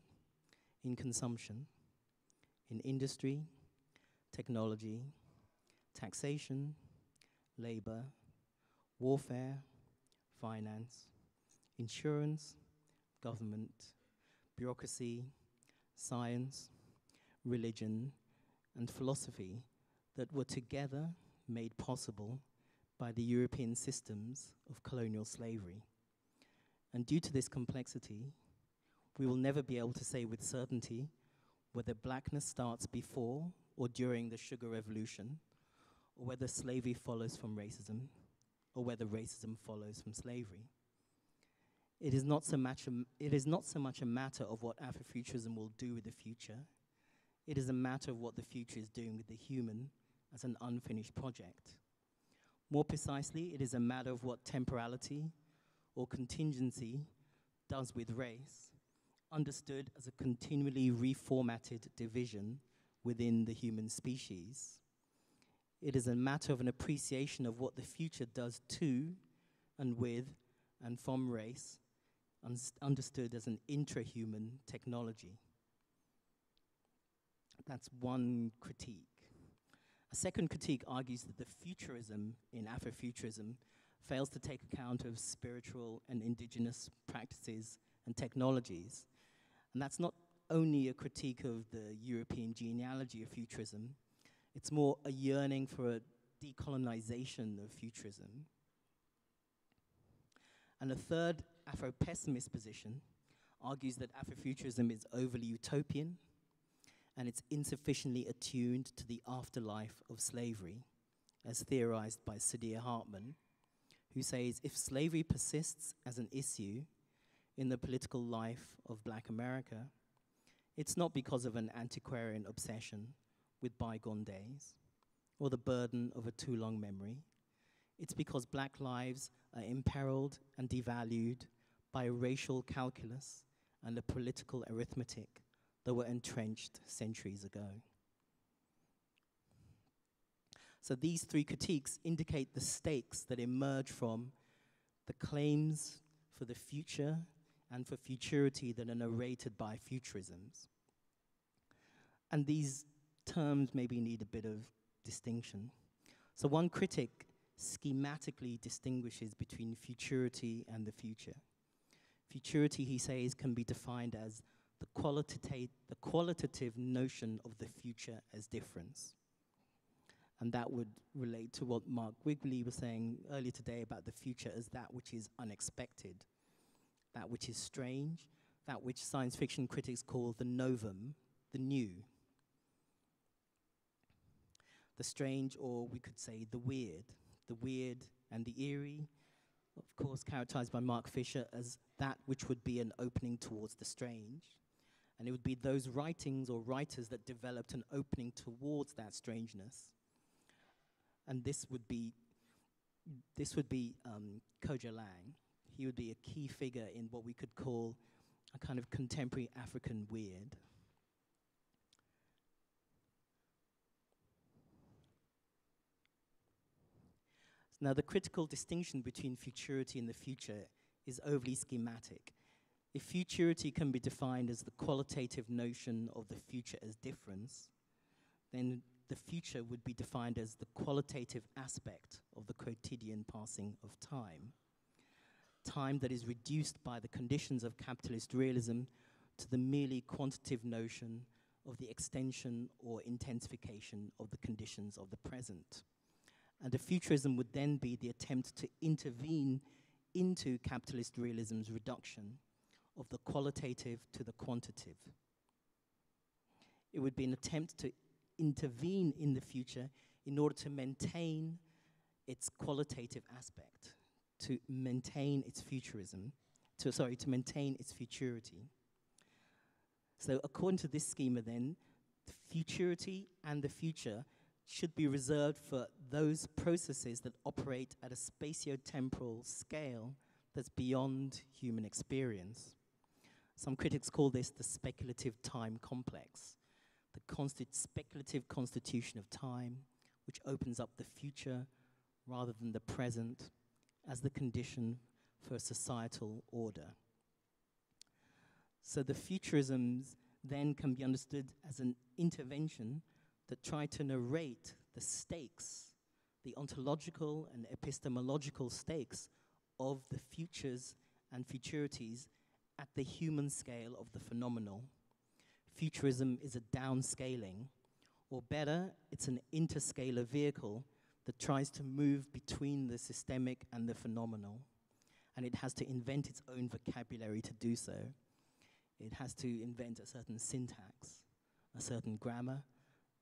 Speaker 7: in consumption, in industry, technology, taxation, labor, warfare, finance, insurance, government, bureaucracy, science, religion, and philosophy that were together made possible by the European systems of colonial slavery. And due to this complexity, we will never be able to say with certainty whether blackness starts before or during the Sugar Revolution, or whether slavery follows from racism, or whether racism follows from slavery. It is not so much a matter of what Afrofuturism will do with the future. It is a matter of what the future is doing with the human as an unfinished project. More precisely, it is a matter of what temporality or contingency does with race, understood as a continually reformatted division within the human species. It is a matter of an appreciation of what the future does to and with and from race, understood as an intrahuman technology. That's one critique. A second critique argues that the futurism in Afrofuturism fails to take account of spiritual and indigenous practices and technologies. And that's not only a critique of the European genealogy of futurism, it's more a yearning for a decolonization of futurism. And a third Afro-pessimist position argues that Afrofuturism is overly utopian and it's insufficiently attuned to the afterlife of slavery, as theorized by Saidiya Hartman, who says if slavery persists as an issue in the political life of Black America, it's not because of an antiquarian obsession with bygone days or the burden of a too long memory. It's because Black lives are imperiled and devalued by a racial calculus and a political arithmetic that were entrenched centuries ago. So these three critiques indicate the stakes that emerge from the claims for the future and for futurity that are narrated by futurisms. And these terms maybe need a bit of distinction. So one critic schematically distinguishes between futurity and the future. Futurity, he says, can be defined as the qualitative notion of the future as difference. And that would relate to what Mark Wigley was saying earlier today about the future as that which is unexpected, that which is strange, that which science fiction critics call the novum, the new. The strange, or we could say the weird and the eerie, of course characterized by Mark Fisher as that which would be an opening towards the strange. And it would be those writings or writers that developed an opening towards that strangeness. And this would be Koja Lang. He would be a key figure in what we could call a kind of contemporary African weird. Now, the critical distinction between futurity and the future is overly schematic. If futurity can be defined as the qualitative notion of the future as difference, then the future would be defined as the qualitative aspect of the quotidian passing of time. Time that is reduced by the conditions of capitalist realism to the merely quantitative notion of the extension or intensification of the conditions of the present. And the futurism would then be the attempt to intervene into capitalist realism's reduction of the qualitative to the quantitative. It would be an attempt to intervene in the future in order to maintain its qualitative aspect, to maintain its futurism, to maintain its futurity. So according to this schema then, the futurity and the future should be reserved for those processes that operate at a spatio-temporal scale that's beyond human experience. Some critics call this the speculative time complex, the speculative constitution of time, which opens up the future rather than the present as the condition for a societal order. So the futurisms then can be understood as an intervention that try to narrate the stakes, the ontological and epistemological stakes of the futures and futurities at the human scale of the phenomenal. Futurism is a downscaling, or better, it's an interscalar vehicle that tries to move between the systemic and the phenomenal. And it has to invent its own vocabulary to do so. It has to invent a certain syntax, a certain grammar,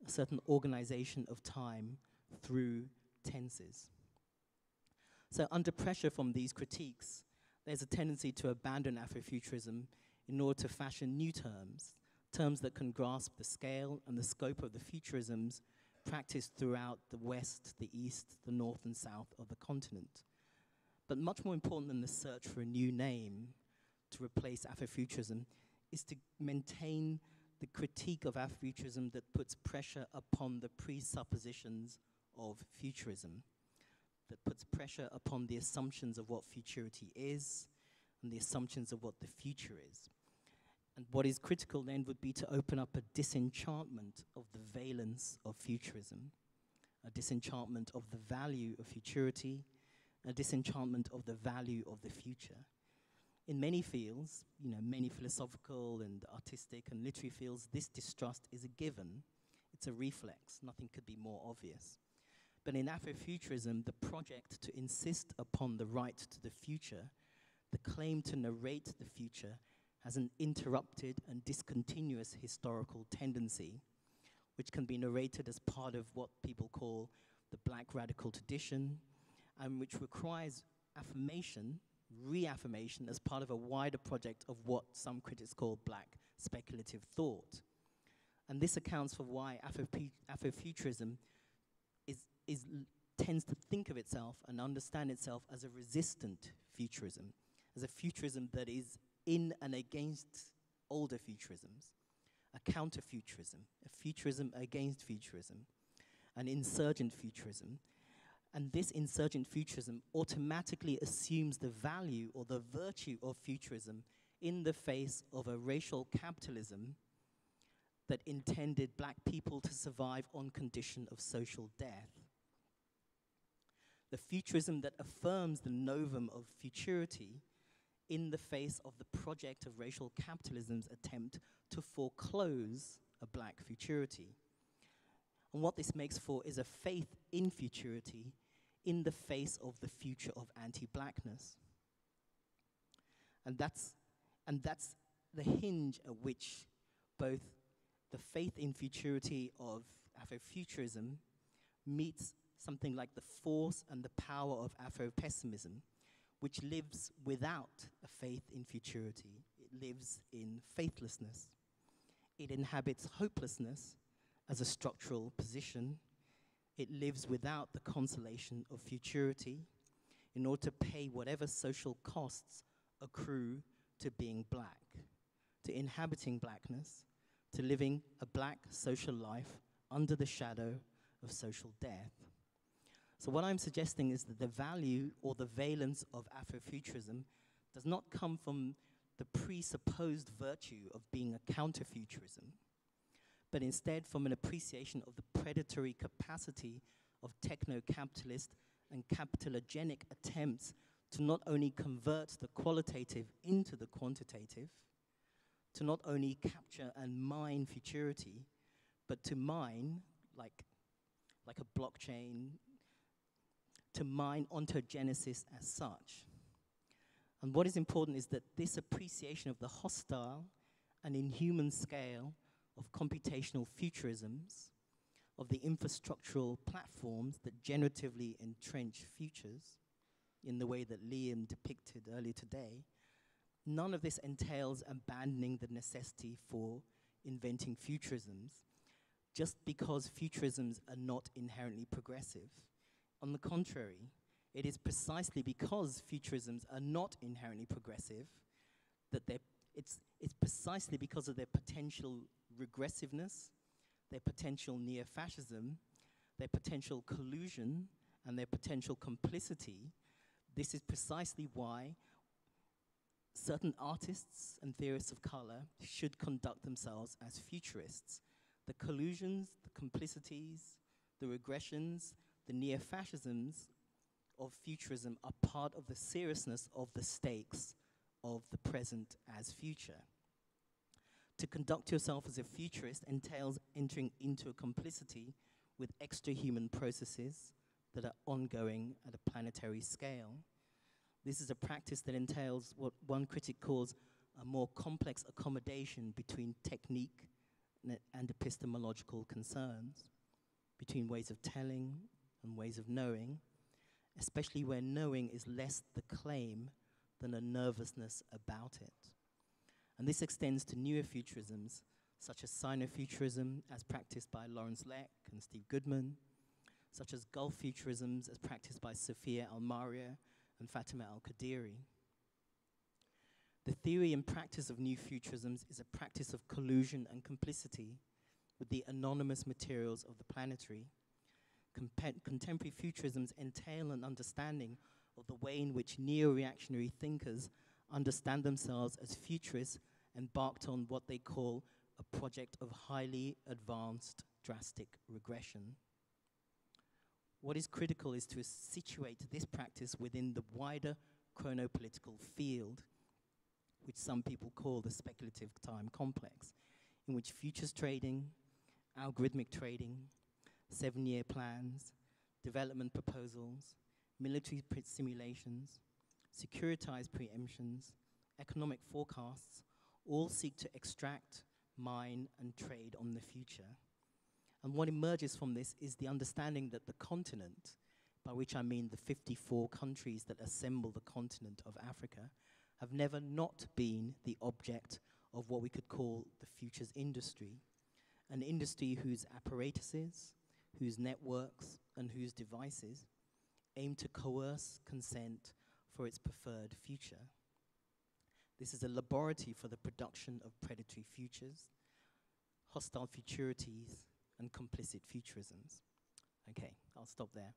Speaker 7: a certain organization of time through tenses. So under pressure from these critiques, there's a tendency to abandon Afrofuturism in order to fashion new terms, terms that can grasp the scale and the scope of the futurisms practiced throughout the West, the East, the North and South of the continent. But much more important than the search for a new name to replace Afrofuturism is to maintain the critique of Afrofuturism that puts pressure upon the presuppositions of futurism, that puts pressure upon the assumptions of what futurity is and the assumptions of what the future is. And what is critical then would be to open up a disenchantment of the valence of futurism, a disenchantment of the value of futurity, a disenchantment of the value of the future. In many fields, many philosophical and artistic and literary fields, this distrust is a given. It's a reflex. Nothing could be more obvious. But in Afrofuturism, the project to insist upon the right to the future, the claim to narrate the future, has an interrupted and discontinuous historical tendency, which can be narrated as part of what people call the Black radical tradition, and which requires affirmation, reaffirmation, as part of a wider project of what some critics call Black speculative thought. And this accounts for why Afrofuturism tends to think of itself and understand itself as a resistant futurism, as a futurism that is in and against older futurisms, a counter-futurism, a futurism against futurism, an insurgent futurism. And this insurgent futurism automatically assumes the value or the virtue of futurism in the face of a racial capitalism that intended Black people to survive on condition of social death. The futurism that affirms the novum of futurity in the face of the project of racial capitalism's attempt to foreclose a Black futurity. And what this makes for is a faith in futurity in the face of the future of anti-Blackness. And that's the hinge at which both the faith in futurity of Afrofuturism meets something like the force and the power of Afro-pessimism, which lives without a faith in futurity. It lives in faithlessness. It inhabits hopelessness as a structural position. It lives without the consolation of futurity in order to pay whatever social costs accrue to being Black, to inhabiting Blackness, to living a Black social life under the shadow of social death. So what I'm suggesting is that the value or the valence of Afrofuturism does not come from the presupposed virtue of being a counter-futurism, but instead from an appreciation of the predatory capacity of techno-capitalist and capitalogenic attempts to not only convert the qualitative into the quantitative, to not only capture and mine futurity, but to mine, like a blockchain, to mine ontogenesis as such. And what is important is that this appreciation of the hostile and inhuman scale of computational futurisms, of the infrastructural platforms that generatively entrench futures in the way that Liam depicted earlier today, none of this entails abandoning the necessity for inventing futurisms just because futurisms are not inherently progressive. On the contrary, it is precisely because futurisms are not inherently progressive that it's precisely because of their potential regressiveness, their potential neo-fascism, their potential collusion, and their potential complicity. This is precisely why certain artists and theorists of color should conduct themselves as futurists. The collusions, the complicities, the regressions, the neo-fascisms of futurism are part of the seriousness of the stakes of the present as future. To conduct yourself as a futurist entails entering into a complicity with extra-human processes that are ongoing at a planetary scale. This is a practice that entails what one critic calls a more complex accommodation between technique and epistemological concerns, between ways of telling and ways of knowing, especially where knowing is less the claim than a nervousness about it. And this extends to newer futurisms, such as Sino-futurism, as practiced by Lawrence Leck and Steve Goodman, such as Gulf futurisms, as practiced by Sophia Almaria and Fatima Al-Qadiri. The theory and practice of new futurisms is a practice of collusion and complicity with the anonymous materials of the planetary. Contemporary futurisms entail an understanding of the way in which neo-reactionary thinkers understand themselves as futurists embarked on what they call a project of highly advanced drastic regression. What is critical is to situate this practice within the wider chronopolitical field, which some people call the speculative time complex, in which futures trading, algorithmic trading, 7-year plans, development proposals, military simulations, securitized preemptions, economic forecasts, all seek to extract, mine, and trade on the future. And what emerges from this is the understanding that the continent, by which I mean the 54 countries that assemble the continent of Africa, have never not been the object of what we could call the futures industry, an industry whose apparatuses, whose networks, and whose devices aim to coerce consent for its preferred future. This is a laboratory for the production of predatory futures, hostile futurities, and complicit futurisms. Okay, I'll stop there.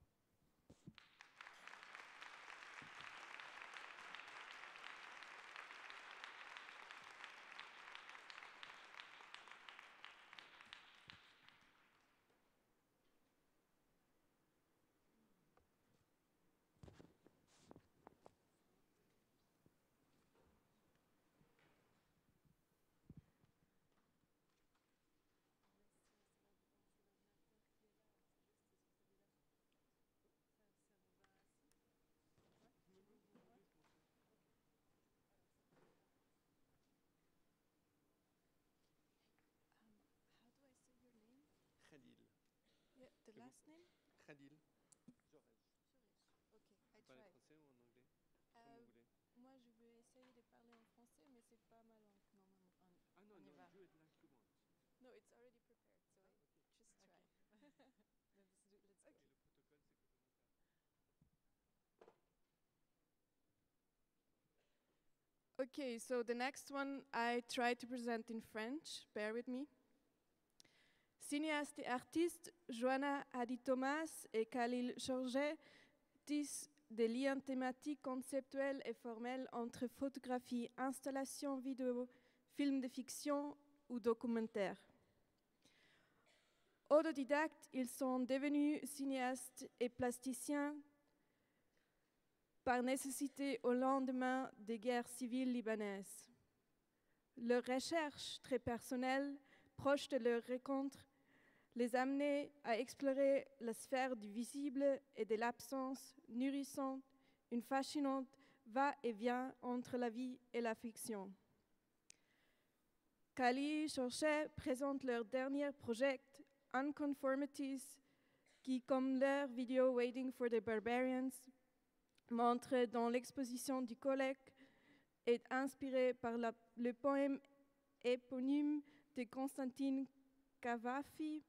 Speaker 1: Yeah, the last name?
Speaker 3: Khalil.
Speaker 1: Okay, I
Speaker 3: Parler
Speaker 1: try.
Speaker 3: français ou en anglais? Comme vous voulez.
Speaker 1: Moi, je vais essayer de parler en français, mais c'est pas ma langue. Normalement,
Speaker 3: Ah non,
Speaker 1: on y
Speaker 3: no,
Speaker 1: va.
Speaker 3: do it like you want.
Speaker 1: No, it's already prepared, so just try. Let's go. Okay, so the next one I try to present in French. Bear with me. Cinéastes et artistes Joanna Hadi-Thomas et Khalil Georget tissent des liens thématiques, conceptuels et formels entre photographie, installation vidéo, films de fiction ou documentaires. Autodidactes, ils sont devenus cinéastes et plasticiens par nécessité au lendemain des guerres civiles libanaises. Leurs recherches très personnelles, proches de leurs rencontres, les amenaient à explorer la sphère du visible et de l'absence, nourrissant une fascinante va-et-vient entre la vie et la fiction. Kali et Chorchet présentent leur dernier projet, Unconformities, qui, comme leur vidéo Waiting for the Barbarians, montre dans l'exposition du collègue, est inspiré par le poème éponyme de Constantine Cavafy,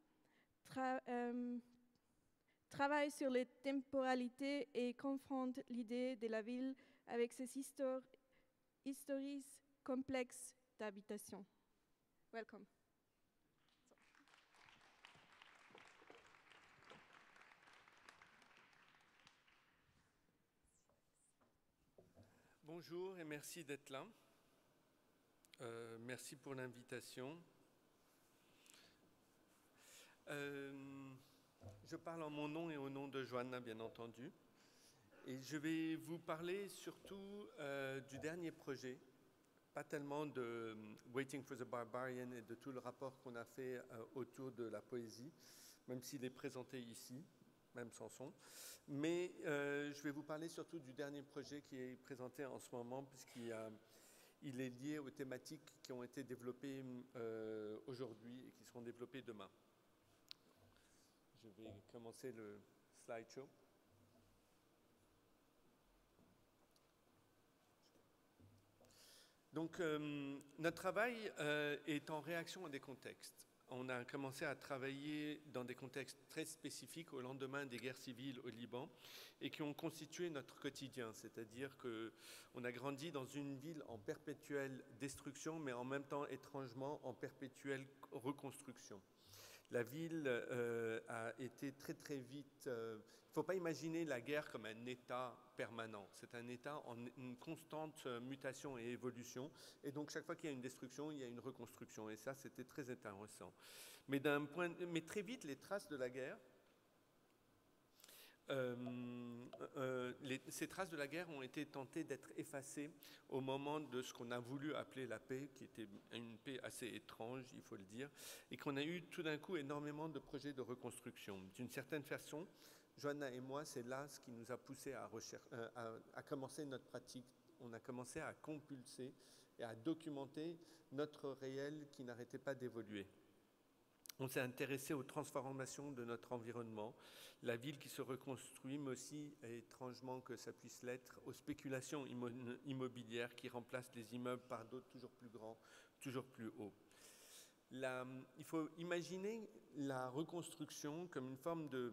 Speaker 1: travaille sur les temporalités et confronte l'idée de la ville avec ses histories complexes d'habitation. Welcome.
Speaker 8: Bonjour et merci d'être là. Merci pour l'invitation. Je parle en mon nom et au nom de Joanna, bien entendu. Et je vais vous parler surtout du dernier projet, pas tellement de Waiting for the Barbarian et de tout le rapport qu'on a fait autour de la poésie, même s'il est présenté ici, même sans son. Mais je vais vous parler surtout du dernier projet qui est présenté en ce moment, puisqu'il est lié aux thématiques qui ont été développées aujourd'hui et qui seront développées demain. Je vais commencer le slideshow. Donc, notre travail est en réaction à des contextes. On a commencé à travailler dans des contextes très spécifiques au lendemain des guerres civiles au Liban et qui ont constitué notre quotidien, c'est-à-dire qu'on a grandi dans une ville en perpétuelle destruction, mais en même temps, étrangement, en perpétuelle reconstruction. La ville a été très très vite... Il ne faut pas imaginer la guerre comme un état permanent. C'est un état en une constante mutation et évolution. Et donc chaque fois qu'il y a une destruction, il y a une reconstruction. Et ça, c'était très intéressant. Mais très vite, les traces de la guerre... ces traces de la guerre ont été tentées d'être effacées au moment de ce qu'on a voulu appeler la paix, qui était une paix assez étrange, il faut le dire, et qu'on a eu tout d'un coup énormément de projets de reconstruction. D'une certaine façon, Joanna et moi, c'est là ce qui nous a poussé à commencer notre pratique. On a commencé à compulser et à documenter notre réel qui n'arrêtait pas d'évoluer. On s'est intéressé aux transformations de notre environnement, la ville qui se reconstruit, mais aussi, étrangement que ça puisse l'être, aux spéculations immobilières qui remplacent les immeubles par d'autres toujours plus grands, toujours plus hauts. Il faut imaginer la reconstruction comme une forme de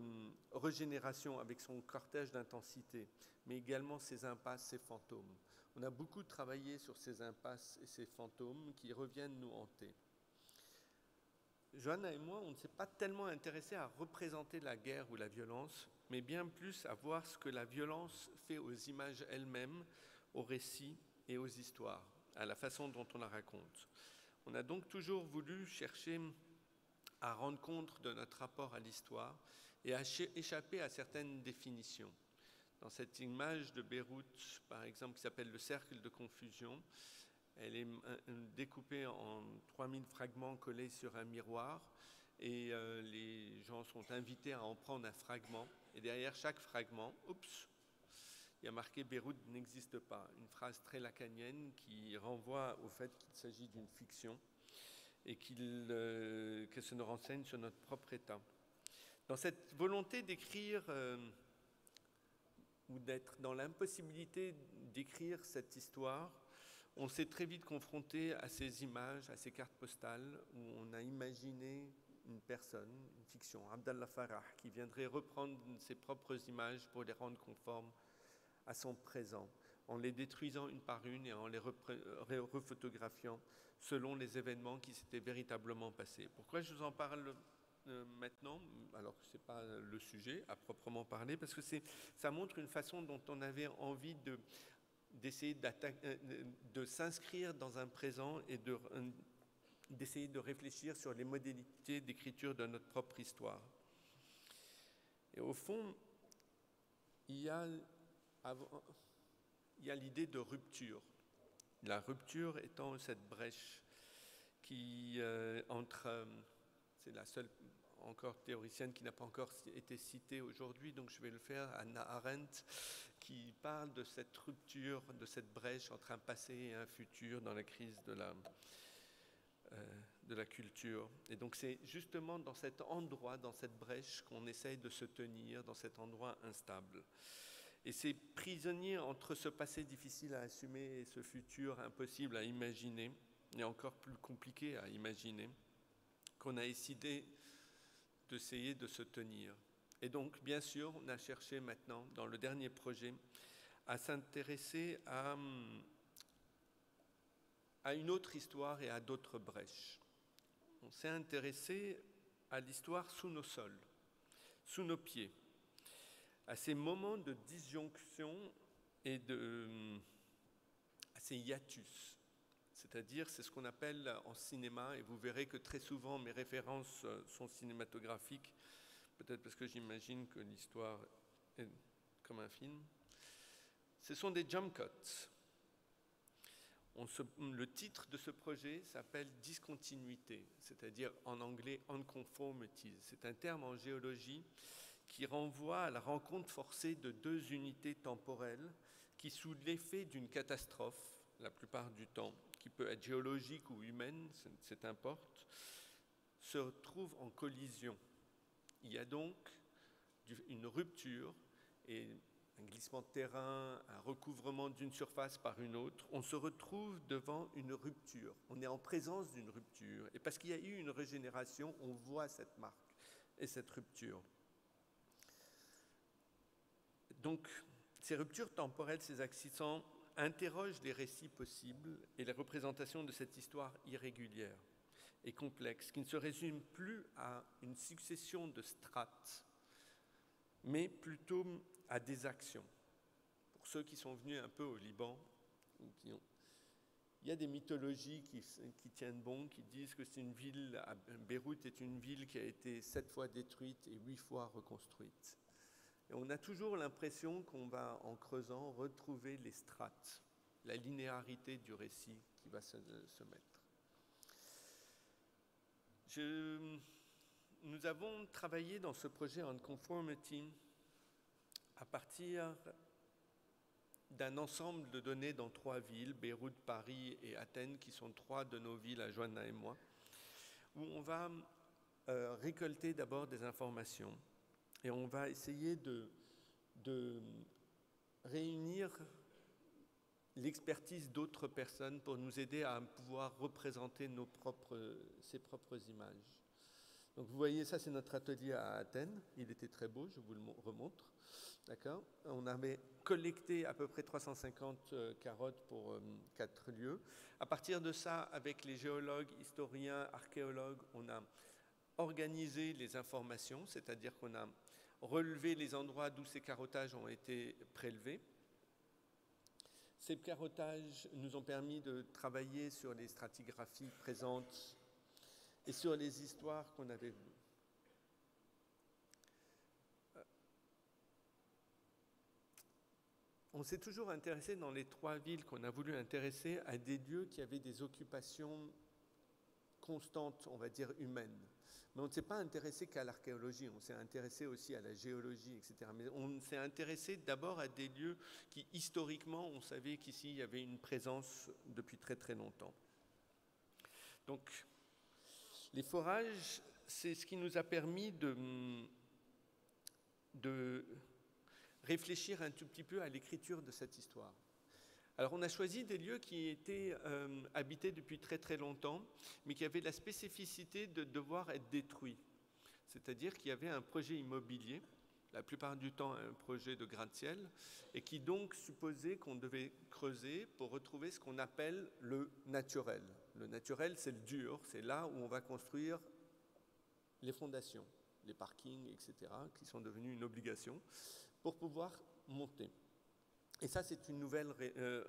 Speaker 8: régénération avec son cortège d'intensité, mais également ses impasses, ses fantômes. On a beaucoup travaillé sur ces impasses et ces fantômes qui reviennent nous hanter. Joanna et moi, on ne s'est pas tellement intéressés à représenter la guerre ou la violence, mais bien plus à voir ce que la violence fait aux images elles-mêmes, aux récits et aux histoires, à la façon dont on la raconte. On a donc toujours voulu chercher à rendre compte de notre rapport à l'histoire et à échapper à certaines définitions. Dans cette image de Beyrouth, par exemple, qui s'appelle le cercle de confusion, elle est découpée en 3000 fragments collés sur un miroir et les gens sont invités à en prendre un fragment. Et derrière chaque fragment, il y a marqué « Beyrouth n'existe pas », une phrase très lacanienne qui renvoie au fait qu'il s'agit d'une fiction et que ça nous renseigne sur notre propre état. Dans cette volonté d'écrire ou d'être dans l'impossibilité d'écrire cette histoire, on s'est très vite confronté à ces images, à ces cartes postales où on a imaginé une personne, une fiction, Abdallah Farah, qui viendrait reprendre ses propres images pour les rendre conformes à son présent, en les détruisant une par une et en les refotographiant selon les événements qui s'étaient véritablement passés. Pourquoi je vous en parle maintenant, alors que ce n'est pas le sujet à proprement parler, parce que ça montre une façon dont on avait envie d'essayer de s'inscrire dans un présent et d'essayer de réfléchir sur les modalités d'écriture de notre propre histoire. Et au fond, il y a l'idée de rupture. La rupture étant cette brèche qui c'est la seule encore théoricienne qui n'a pas encore été citée aujourd'hui, donc je vais le faire, Hannah Arendt, qui parle de cette rupture, de cette brèche entre un passé et un futur dans la crise de la culture. Et donc c'est justement dans cet endroit, dans cette brèche qu'on essaye de se tenir, dans cet endroit instable. Et c'est prisonnier entre ce passé difficile à assumer et ce futur impossible à imaginer, et encore plus compliqué à imaginer, qu'on a décidé d'essayer de se tenir. Et donc, bien sûr, on a cherché maintenant, dans le dernier projet, à s'intéresser à une autre histoire et à d'autres brèches. On s'est intéressé à l'histoire sous nos sols, sous nos pieds, à ces moments de disjonction et à ces hiatus. C'est-à-dire, c'est ce qu'on appelle en cinéma, et vous verrez que très souvent mes références sont cinématographiques, peut-être parce que j'imagine que l'histoire est comme un film. Ce sont des jump cuts. Le titre de ce projet s'appelle discontinuité, c'est-à-dire en anglais unconformities. C'est un terme en géologie qui renvoie à la rencontre forcée de deux unités temporelles qui, sous l'effet d'une catastrophe, la plupart du temps, qui peut être géologique ou humaine, c'est importe, se retrouvent en collision. Il y a donc une rupture et un glissement de terrain, un recouvrement d'une surface par une autre. On se retrouve devant une rupture. On est en présence d'une rupture. Et parce qu'il y a eu une régénération, on voit cette marque et cette rupture. Donc, ces ruptures temporelles, ces accidents, interrogent les récits possibles et les représentations de cette histoire irrégulière et complexe, qui ne se résume plus à une succession de strates, mais plutôt à des actions. Pour ceux qui sont venus un peu au Liban, il y a des mythologies qui tiennent bon, qui disent que c'est une ville, Beyrouth est une ville qui a été 7 fois détruite et 8 fois reconstruite. Et on a toujours l'impression qu'on va, en creusant, retrouver les strates, la linéarité du récit qui va se mettre. Nous avons travaillé dans ce projet Unconformity à partir d'un ensemble de données dans 3 villes, Beyrouth, Paris et Athènes, qui sont 3 de nos villes, à Joanna et moi, où on va récolter d'abord des informations et on va essayer de réunir l'expertise d'autres personnes pour nous aider à pouvoir représenter ses propres images. Donc vous voyez, ça c'est notre atelier à Athènes, il était très beau, je vous le remontre. D'accord ? On avait collecté à peu près 350 carottes pour 4 lieux. À partir de ça, avec les géologues, historiens, archéologues, on a organisé les informations, c'est-à-dire qu'on a relevé les endroits d'où ces carottages ont été prélevés. Ces carottages nous ont permis de travailler sur les stratigraphies présentes et sur les histoires qu'on avait vues. On s'est toujours intéressé dans les 3 villes qu'on a voulu intéresser à des lieux qui avaient des occupations constantes, on va dire humaines. Mais on ne s'est pas intéressé qu'à l'archéologie, on s'est intéressé aussi à la géologie, etc. Mais on s'est intéressé d'abord à des lieux qui, historiquement, on savait qu'ici, il y avait une présence depuis très très longtemps. Donc, les forages, c'est ce qui nous a permis de réfléchir un tout petit peu à l'écriture de cette histoire. Alors on a choisi des lieux qui étaient habités depuis très très longtemps, mais qui avaient la spécificité de devoir être détruits. C'est-à-dire qu'il y avait un projet immobilier, la plupart du temps un projet de gratte-ciel, et qui donc supposait qu'on devait creuser pour retrouver ce qu'on appelle le naturel. Le naturel, c'est le dur, c'est là où on va construire les fondations, les parkings, etc., qui sont devenus une obligation, pour pouvoir monter. Et ça, c'est une nouvelle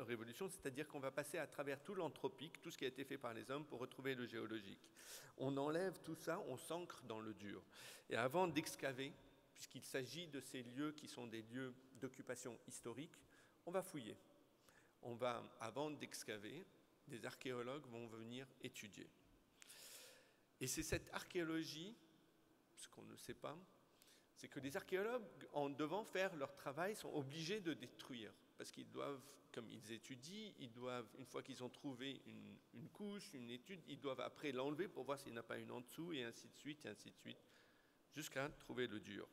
Speaker 8: révolution, c'est-à-dire qu'on va passer à travers tout l'anthropique, tout ce qui a été fait par les hommes pour retrouver le géologique. On enlève tout ça, on s'ancre dans le dur. Et avant d'excaver, puisqu'il s'agit de ces lieux qui sont des lieux d'occupation historique, on va fouiller. Avant d'excaver, des archéologues vont venir étudier. Et c'est cette archéologie, ce qu'on ne sait pas, c'est que les archéologues, en devant faire leur travail, sont obligés de détruire. Parce qu'ils doivent, comme ils étudient, ils doivent, une fois qu'ils ont trouvé une couche, une étude, ils doivent après l'enlever pour voir s'il n'y en a pas une en dessous, et ainsi de suite, jusqu'à trouver le dur.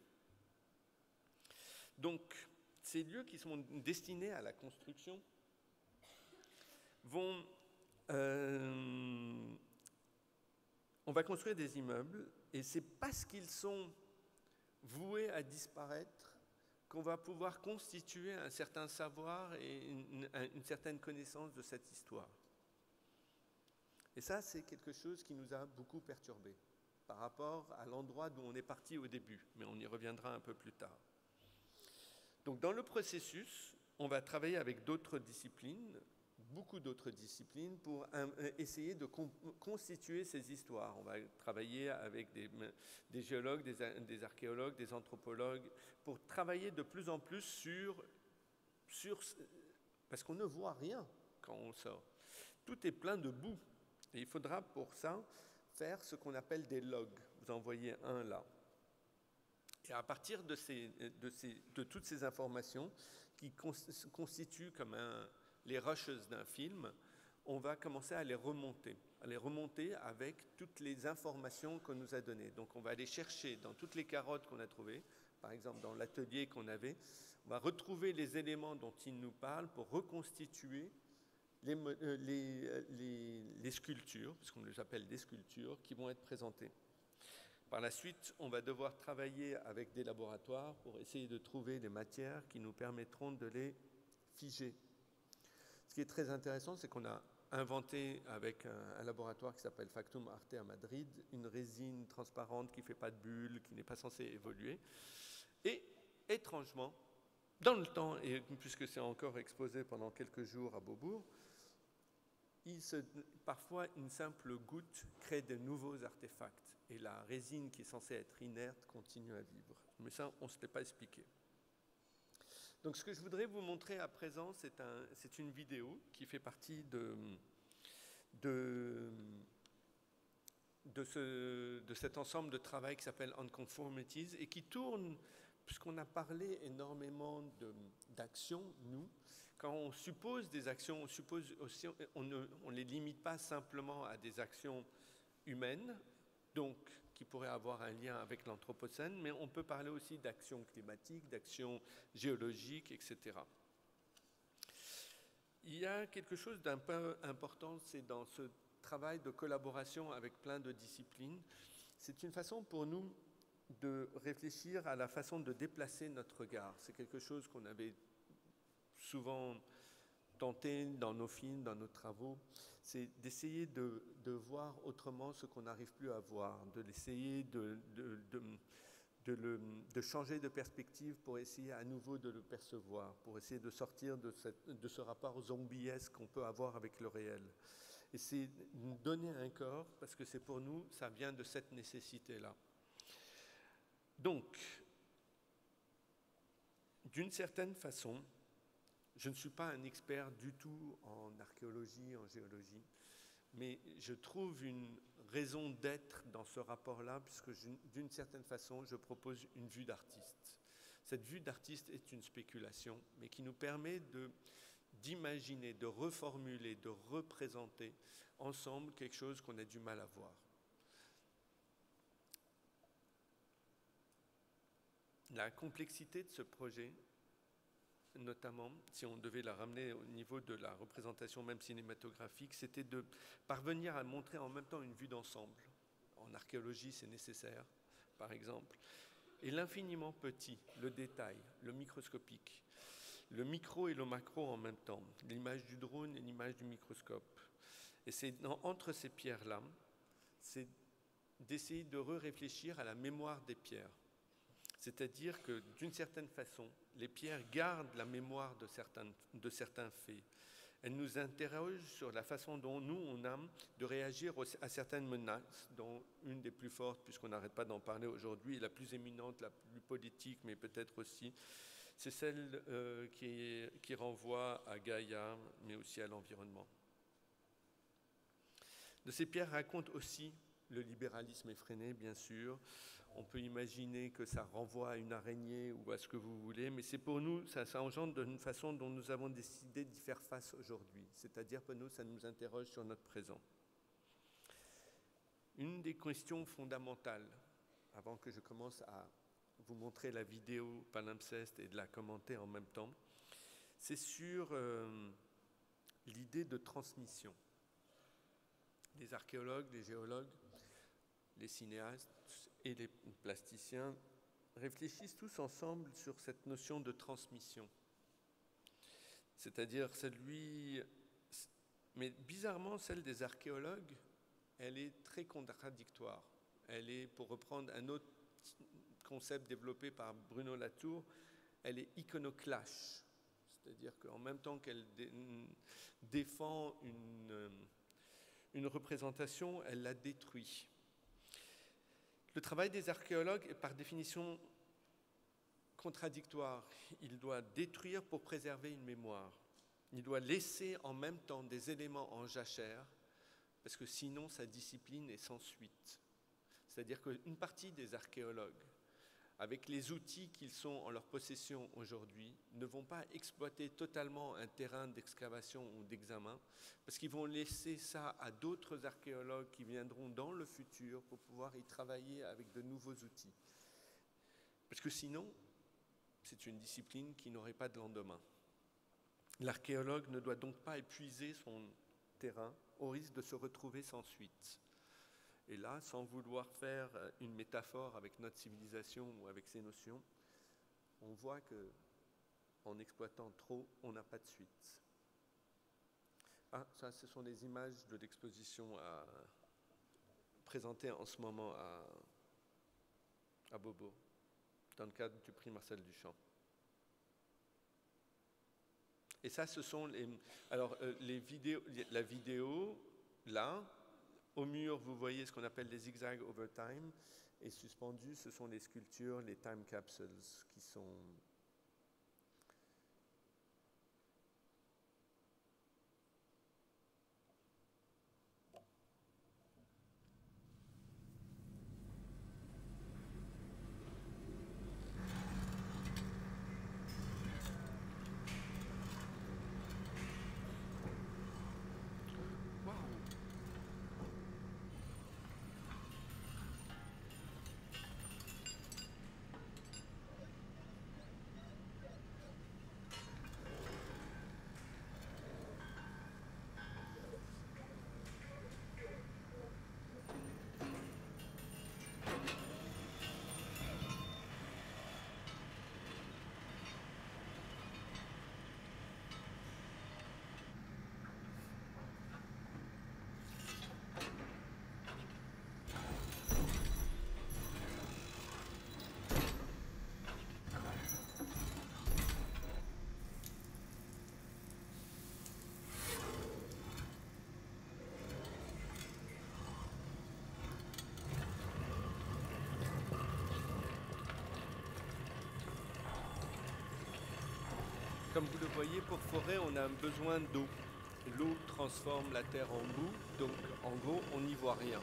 Speaker 8: Donc, ces lieux qui sont destinés à la construction vont... on va construire des immeubles, et c'est parce qu'ils sont voués à disparaître qu'on va pouvoir constituer un certain savoir et une certaine connaissance de cette histoire. Et ça, c'est quelque chose qui nous a beaucoup perturbés par rapport à l'endroit d'où on est parti au début, mais on y reviendra un peu plus tard. Donc dans le processus, on va travailler avec d'autres disciplines, beaucoup d'autres disciplines, pour essayer de constituer ces histoires. On va travailler avec des géologues, des archéologues, des anthropologues, pour travailler de plus en plus sur parce qu'on ne voit rien quand on sort. Tout est plein de boue. Et il faudra pour ça faire ce qu'on appelle des logs. Vous en voyez un là. Et à partir de toutes ces informations qui constituent comme les rushes d'un film, on va commencer à les remonter avec toutes les informations qu'on nous a données. Donc on va aller chercher dans toutes les carottes qu'on a trouvées, par exemple dans l'atelier qu'on avait, on va retrouver les éléments dont il nous parle pour reconstituer les sculptures, puisqu'on les appelle des sculptures, qui vont être présentées. Par la suite, on va devoir travailler avec des laboratoires pour essayer de trouver des matières qui nous permettront de les figer. Ce qui est très intéressant, c'est qu'on a inventé avec un laboratoire qui s'appelle Factum Arte à Madrid, une résine transparente qui ne fait pas de bulles, qui n'est pas censée évoluer. Et étrangement, dans le temps, et puisque c'est encore exposé pendant quelques jours à Beaubourg, parfois une simple goutte crée de nouveaux artefacts. Et la résine qui est censée être inerte continue à vivre. Mais ça, on ne se l'est pas expliqué. Donc ce que je voudrais vous montrer à présent, c'est une vidéo qui fait partie de cet ensemble de travail qui s'appelle Unconformities et qui tourne, puisqu'on a parlé énormément d'actions, nous. Quand on suppose des actions, on suppose aussi, on ne les limite pas simplement à des actions humaines, donc qui pourraient avoir un lien avec l'Anthropocène, mais on peut parler aussi d'actions climatiques, d'actions géologiques, etc. Il y a quelque chose d'un peu important, c'est dans ce travail de collaboration avec plein de disciplines, c'est une façon pour nous de réfléchir à la façon de déplacer notre regard. C'est quelque chose qu'on avait souvent tenté dans nos films, dans nos travaux, c'est d'essayer de voir autrement ce qu'on n'arrive plus à voir, d'essayer de changer de perspective pour essayer à nouveau de le percevoir, pour essayer de sortir de ce rapport zombiesque qu'on peut avoir avec le réel. Et c'est nous donner un corps, parce que c'est pour nous, ça vient de cette nécessité-là. Donc, d'une certaine façon, je ne suis pas un expert du tout en archéologie, en géologie, mais je trouve une raison d'être dans ce rapport-là, puisque d'une certaine façon, je propose une vue d'artiste. Cette vue d'artiste est une spéculation, mais qui nous permet d'imaginer, de reformuler, de représenter ensemble quelque chose qu'on a du mal à voir. La complexité de ce projet, notamment, si on devait la ramener au niveau de la représentation même cinématographique, c'était de parvenir à montrer en même temps une vue d'ensemble. En archéologie, c'est nécessaire, par exemple. Et l'infiniment petit, le détail, le microscopique, le micro et le macro en même temps, l'image du drone et l'image du microscope. Et c'est entre ces pierres-là, c'est d'essayer de réfléchir à la mémoire des pierres. C'est-à-dire que, d'une certaine façon, les pierres gardent la mémoire de certains faits. Elles nous interrogent sur la façon dont nous, on a de réagir à certaines menaces, dont une des plus fortes, puisqu'on n'arrête pas d'en parler aujourd'hui, la plus éminente, la plus politique, mais peut-être aussi, c'est celle qui renvoie à Gaïa, mais aussi à l'environnement. De ces pierres racontent aussi le libéralisme effréné, bien sûr. On peut imaginer que ça renvoie à une araignée ou à ce que vous voulez, mais c'est pour nous, ça engendre d'une façon dont nous avons décidé d'y faire face aujourd'hui. C'est-à-dire pour nous, ça nous interroge sur notre présent. Une des questions fondamentales, avant que je commence à vous montrer la vidéo palimpseste et de la commenter en même temps, c'est sur l'idée de transmission. Les archéologues, les géologues, les cinéastes et les plasticiens réfléchissent tous ensemble sur cette notion de transmission. C'est-à-dire mais bizarrement, celle des archéologues, elle est très contradictoire. Elle est, pour reprendre un autre concept développé par Bruno Latour, elle est iconoclash. C'est-à-dire qu'en même temps qu'elle défend une représentation, elle la détruit. Le travail des archéologues est par définition contradictoire. Il doit détruire pour préserver une mémoire. Il doit laisser en même temps des éléments en jachère, parce que sinon sa discipline est sans suite. C'est-à-dire qu'une partie des archéologues, avec les outils qu'ils sont en leur possession aujourd'hui, ne vont pas exploiter totalement un terrain d'excavation ou d'examen, parce qu'ils vont laisser ça à d'autres archéologues qui viendront dans le futur pour pouvoir y travailler avec de nouveaux outils. Parce que sinon, c'est une discipline qui n'aurait pas de lendemain. L'archéologue ne doit donc pas épuiser son terrain au risque de se retrouver sans suite. Et là, sans vouloir faire une métaphore avec notre civilisation ou avec ses notions, on voit qu'en exploitant trop, on n'a pas de suite. Ah, ça, ce sont les images de l'exposition présentée en ce moment à Bobo, dans le cadre du prix Marcel Duchamp. Et ça, ce sont les vidéos, la vidéo, là. Au mur, vous voyez ce qu'on appelle les zigzags over time, et suspendus, ce sont les sculptures, les time capsules, qui sont... Comme vous le voyez, pour forêt, on a besoin d'eau. L'eau transforme la terre en boue, donc en gros, on n'y voit rien.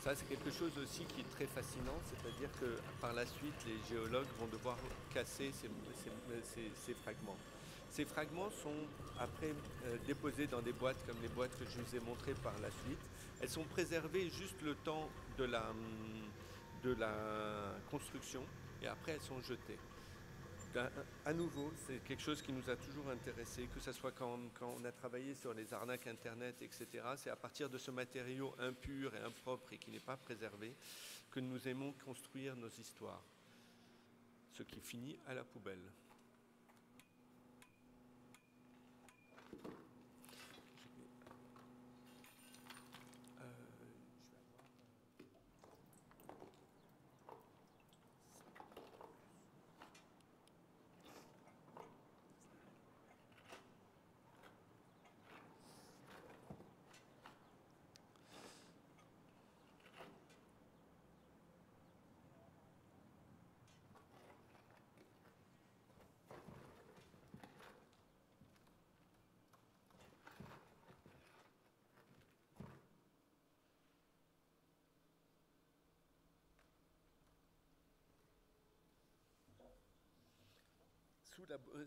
Speaker 8: Ça, c'est quelque chose aussi qui est très fascinant, c'est-à-dire que par la suite, les géologues vont devoir casser ces fragments. Ces fragments sont après déposés dans des boîtes comme les boîtes que je vous ai montrées par la suite. Elles sont préservées juste le temps de la construction et après elles sont jetées. À nouveau, c'est quelque chose qui nous a toujours intéressé, que ce soit quand on a travaillé sur les arnaques Internet, etc. C'est à partir de ce matériau impur et impropre et qui n'est pas préservé que nous aimons construire nos histoires, ce qui finit à la poubelle.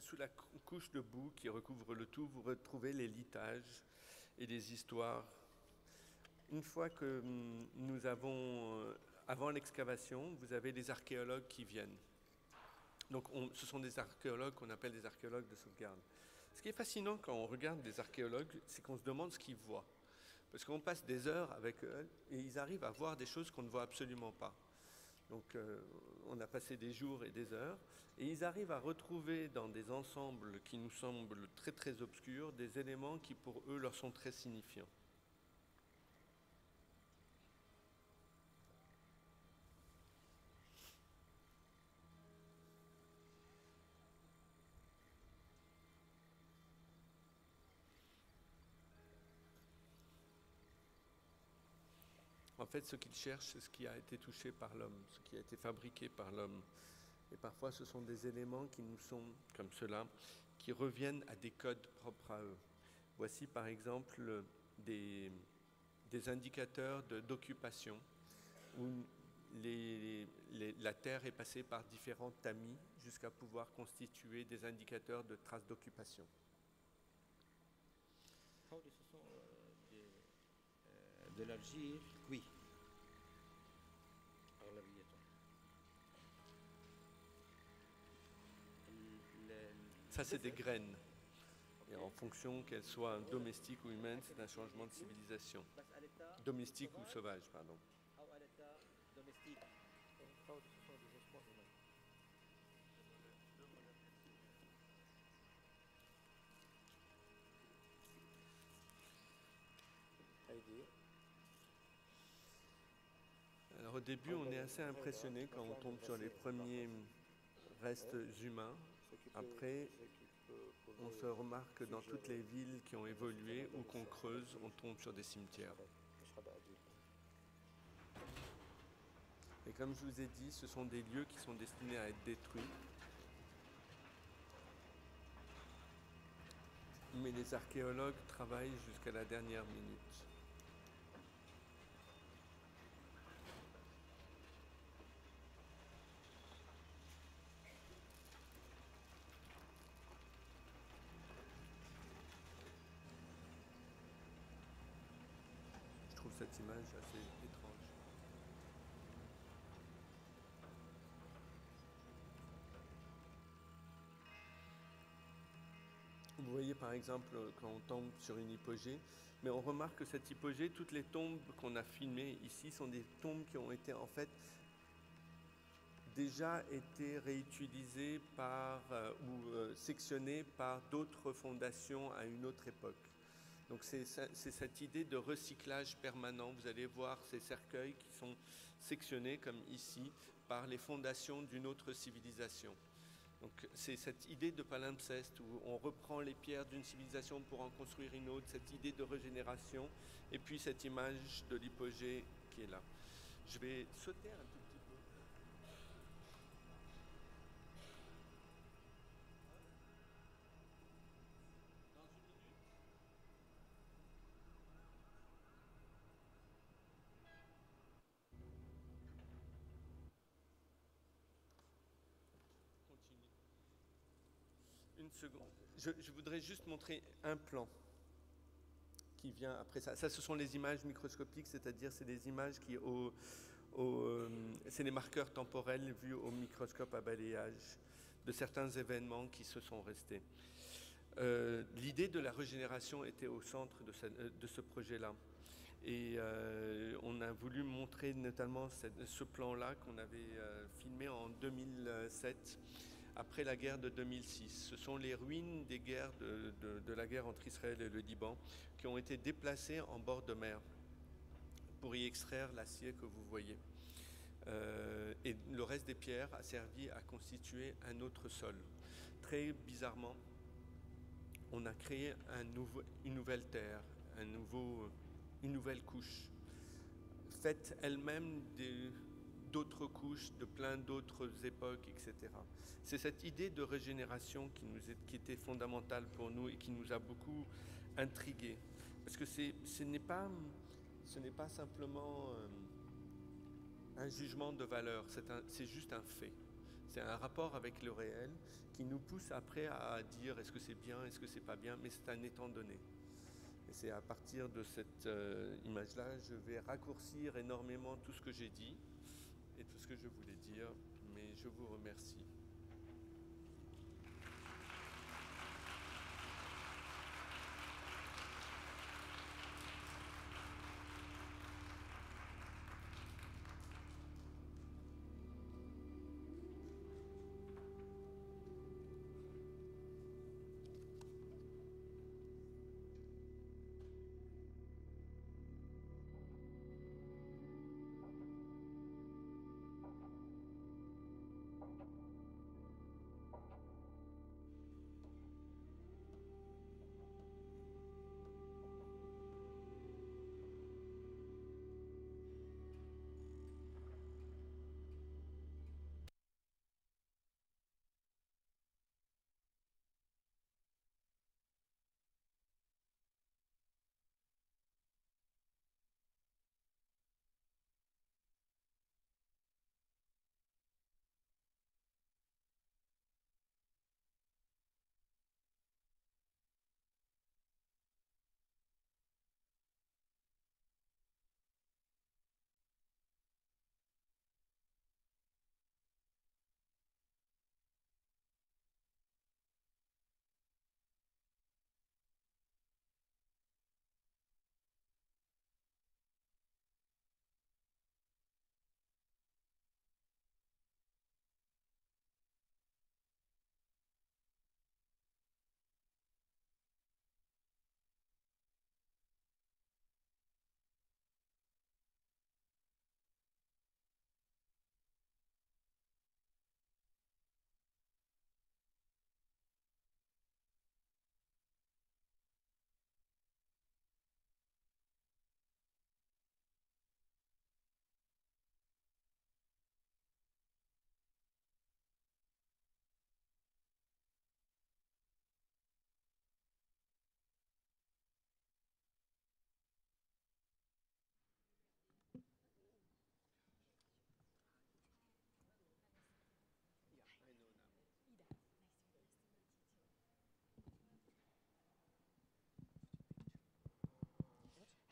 Speaker 8: sous la couche de boue qui recouvre le tout, vous retrouvez les litages et les histoires. Une fois que nous avons, avant l'excavation, vous avez les archéologues qui viennent. Donc ce sont des archéologues qu'on appelle des archéologues de sauvegarde. Ce qui est fascinant quand on regarde des archéologues, c'est qu'on se demande ce qu'ils voient. Parce qu'on passe des heures avec eux et ils arrivent à voir des choses qu'on ne voit absolument pas. Donc on a passé des jours et des heures et ils arrivent à retrouver dans des ensembles qui nous semblent très très obscurs des éléments qui pour eux leur sont très signifiants. En fait, ce qu'ils cherchent, c'est ce qui a été touché par l'homme, ce qui a été fabriqué par l'homme. Et parfois, ce sont des éléments qui nous sont, comme cela, qui reviennent à des codes propres à eux. Voici par exemple des indicateurs d'occupation où la terre est passée par différents tamis jusqu'à pouvoir constituer des indicateurs de traces d'occupation.
Speaker 9: De l'argile cuit.
Speaker 8: Ça, c'est des graines. Et en fonction qu'elles soient domestiques ou humaines, c'est un changement de civilisation. Domestique ou sauvage, pardon. Alors au début, on est assez impressionné quand on tombe sur les premiers restes humains. Après, on se remarque dans toutes les villes qui ont évolué ou qu'on creuse, on tombe sur des cimetières. Et comme je vous ai dit, ce sont des lieux qui sont destinés à être détruits. Mais les archéologues travaillent jusqu'à la dernière minute. Je trouve cette image assez étrange. Vous voyez par exemple quand on tombe sur une hypogée, mais on remarque que cette hypogée, toutes les tombes qu'on a filmées ici sont des tombes qui ont été en fait déjà été réutilisées ou sectionnées par d'autres fondations à une autre époque. Donc c'est cette idée de recyclage permanent. Vous allez voir ces cercueils qui sont sectionnés comme ici par les fondations d'une autre civilisation. Donc c'est cette idée de palimpseste où on reprend les pierres d'une civilisation pour en construire une autre, cette idée de régénération, et puis cette image de l'hypogée qui est là. Je vais sauter un tout petit peu. Une seconde. Je voudrais juste montrer un plan qui vient après ça. Ça, ce sont les images microscopiques, c'est-à-dire c'est des images qui, c'est les marqueurs temporels vus au microscope à balayage de certains événements qui se sont restés. L'idée de la régénération était au centre de ce projet-là. Et on a voulu montrer notamment ce plan-là qu'on avait filmé en 2007. Après la guerre de 2006. Ce sont les ruines des guerres de la guerre entre Israël et le Liban qui ont été déplacées en bord de mer pour y extraire l'acier que vous voyez. Et le reste des pierres a servi à constituer un autre sol. Très bizarrement, on a créé une nouvelle terre, une nouvelle couche, faite elle-même d'autres couches, de plein d'autres époques, etc. C'est cette idée de régénération qui était fondamentale pour nous et qui nous a beaucoup intrigués. Parce que ce n'est pas simplement un jugement de valeur, c'est juste un fait. C'est un rapport avec le réel qui nous pousse après à dire est-ce que c'est bien, est-ce que c'est pas bien, mais c'est un étant donné. Et c'est à partir de cette image-là, je vais raccourcir énormément tout ce que j'ai dit et tout ce que je voulais dire, mais je vous remercie.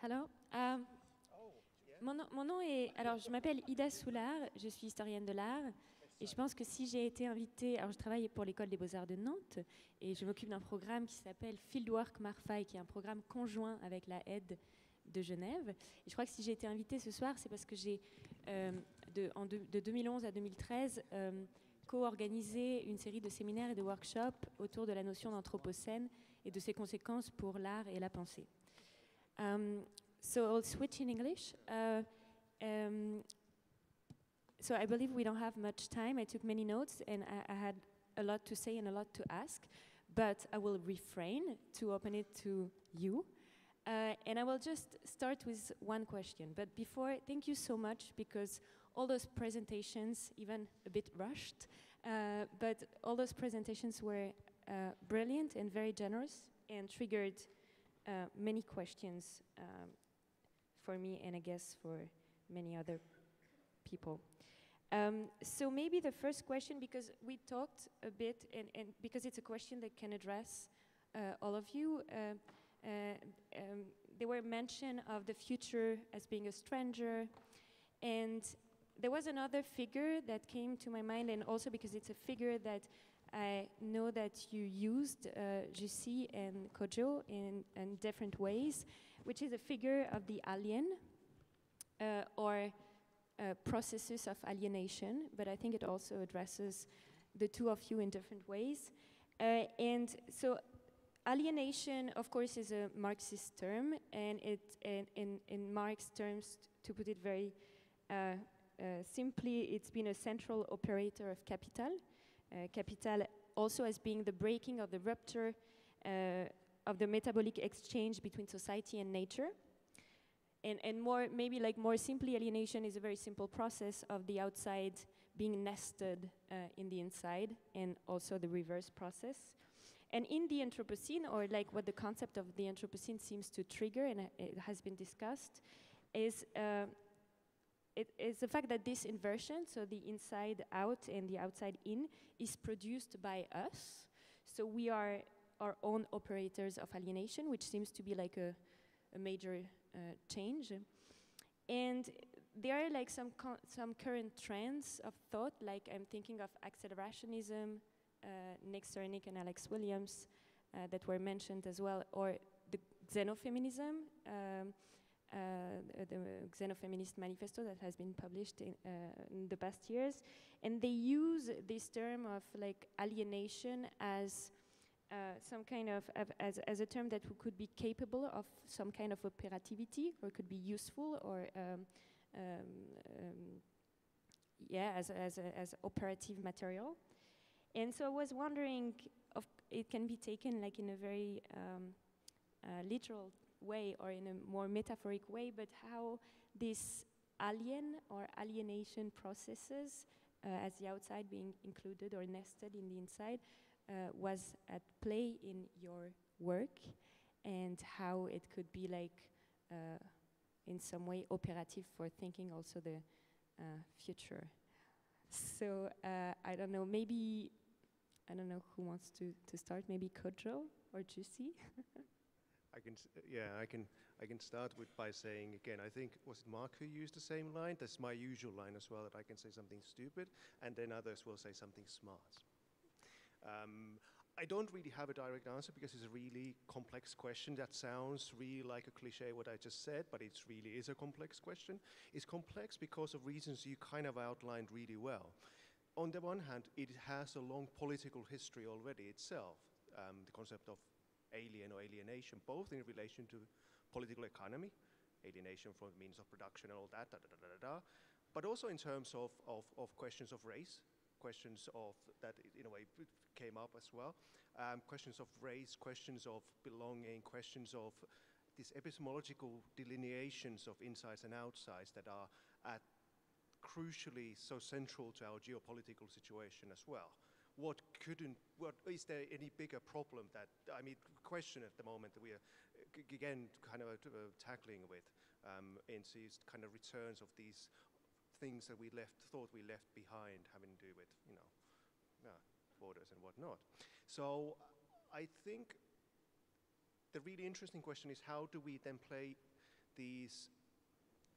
Speaker 10: Hello. Mon nom est... Alors, je m'appelle Ida Soulard, je suis historienne de l'art. Et je pense que si j'ai été invitée... Alors, je travaille pour l'École des Beaux-Arts de Nantes et je m'occupe d'un programme qui s'appelle Fieldwork Marfaille, qui est un programme conjoint avec la HEAD de Genève. Et je crois que si j'ai été invitée ce soir, c'est parce que j'ai, de 2011 à 2013, co-organisé une série de séminaires et de workshops autour de la notion d'anthropocène et de ses conséquences pour l'art et la pensée. So I'll switch in English. So I believe we don't have much time. I took many notes and I had a lot to say and a lot to ask, but I will refrain to open it to you. And I will just start with one question. But before, thank you so much because all those presentations, even a bit rushed, but all those presentations were brilliant and very generous and triggered many questions for me and I guess for many other people. So maybe the first question, because we talked a bit and because it's a question that can address all of you, there were mention of the future as being a stranger, and there was another figure that came to my mind, and also because it's a figure that I know that you used, Jussi and Kojo, in different ways, which is a figure of the alien, or processes of alienation, but I think it also addresses the two of you in different ways. And so alienation, of course, is a Marxist term, and in Marx terms, to put it very simply, it's been a central operator of capital. Capital also as being the breaking of the rupture of the metabolic exchange between society and nature. And more, maybe like more simply, alienation is a very simple process of the outside being nested in the inside, and also the reverse process. And in the Anthropocene, or like what the concept of the Anthropocene seems to trigger, and it has been discussed, is it's the fact that this inversion, so the inside out and the outside in, is produced by us. So we are our own operators of alienation, which seems to be like a major change. And there are like some current trends of thought, like I'm thinking of accelerationism, Nick Cernick and Alex Williams, that were mentioned as well, or the xenofeminism, the Xenofeminist Manifesto that has been published in the past years. And they use this term of like alienation as some kind of, as a term that could be capable of some kind of operativity, or could be useful, or yeah, as operative material. And so I was wondering, it can be taken like in a very literal way or in a more metaphoric way, but how this alien or alienation processes, as the outside being included or nested in the inside, was at play in your work, and how it could be like in some way operative for thinking also the future. So I don't know, maybe, I don't know who wants to start, maybe Kojo or Jussi?
Speaker 2: I can start by saying again, I think, was it Mark who used the same line? That's my usual line as well, that I can say something stupid, and then others will say something smart. I don't really have a direct answer, because it's a really complex question that sounds really like a cliche what I just said, but it really is a complex question. It's complex because of reasons you kind of outlined really well. On the one hand, it has a long political history already itself, the concept of alien or alienation, both in relation to political economy, alienation from means of production and all that, but also in terms of questions of race, questions of that in a way came up as well, questions of race, questions of belonging, questions of these epistemological delineations of insides and outsides that are crucially so central to our geopolitical situation as well. What is there any bigger problem that, I mean, question at the moment that we are, again, kind of tackling with, in these kind of returns of these things that we thought we left behind, having to do with, you know, borders and whatnot. So I think the really interesting question is, how do we then play these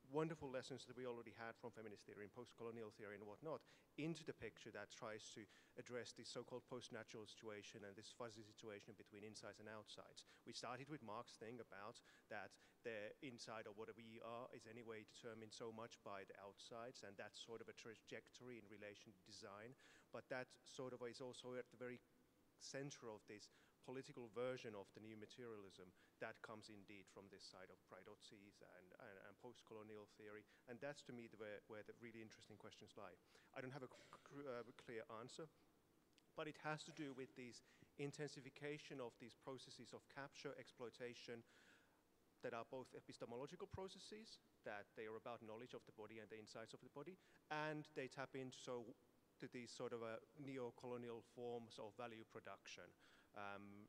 Speaker 2: wonderful lessons that we already had from feminist theory and post-colonial theory and whatnot into the picture that tries to address this so-called post-natural situation and this fuzzy situation between insides and outsides. We started with Mark's thing about that the inside of what we are is anyway determined so much by the outsides, and that's sort of a trajectory in relation to design, but that sort of is also at the very center of this political version of the new materialism that comes indeed from this side of Praedozzi's and post-colonial theory, and that's to me where the really interesting questions lie. I don't have a clear answer, but it has to do with this intensification of these processes of capture, exploitation, that are both epistemological processes, that they are about knowledge of the body and the insides of the body, and they tap into these sort of neo-colonial forms of value production.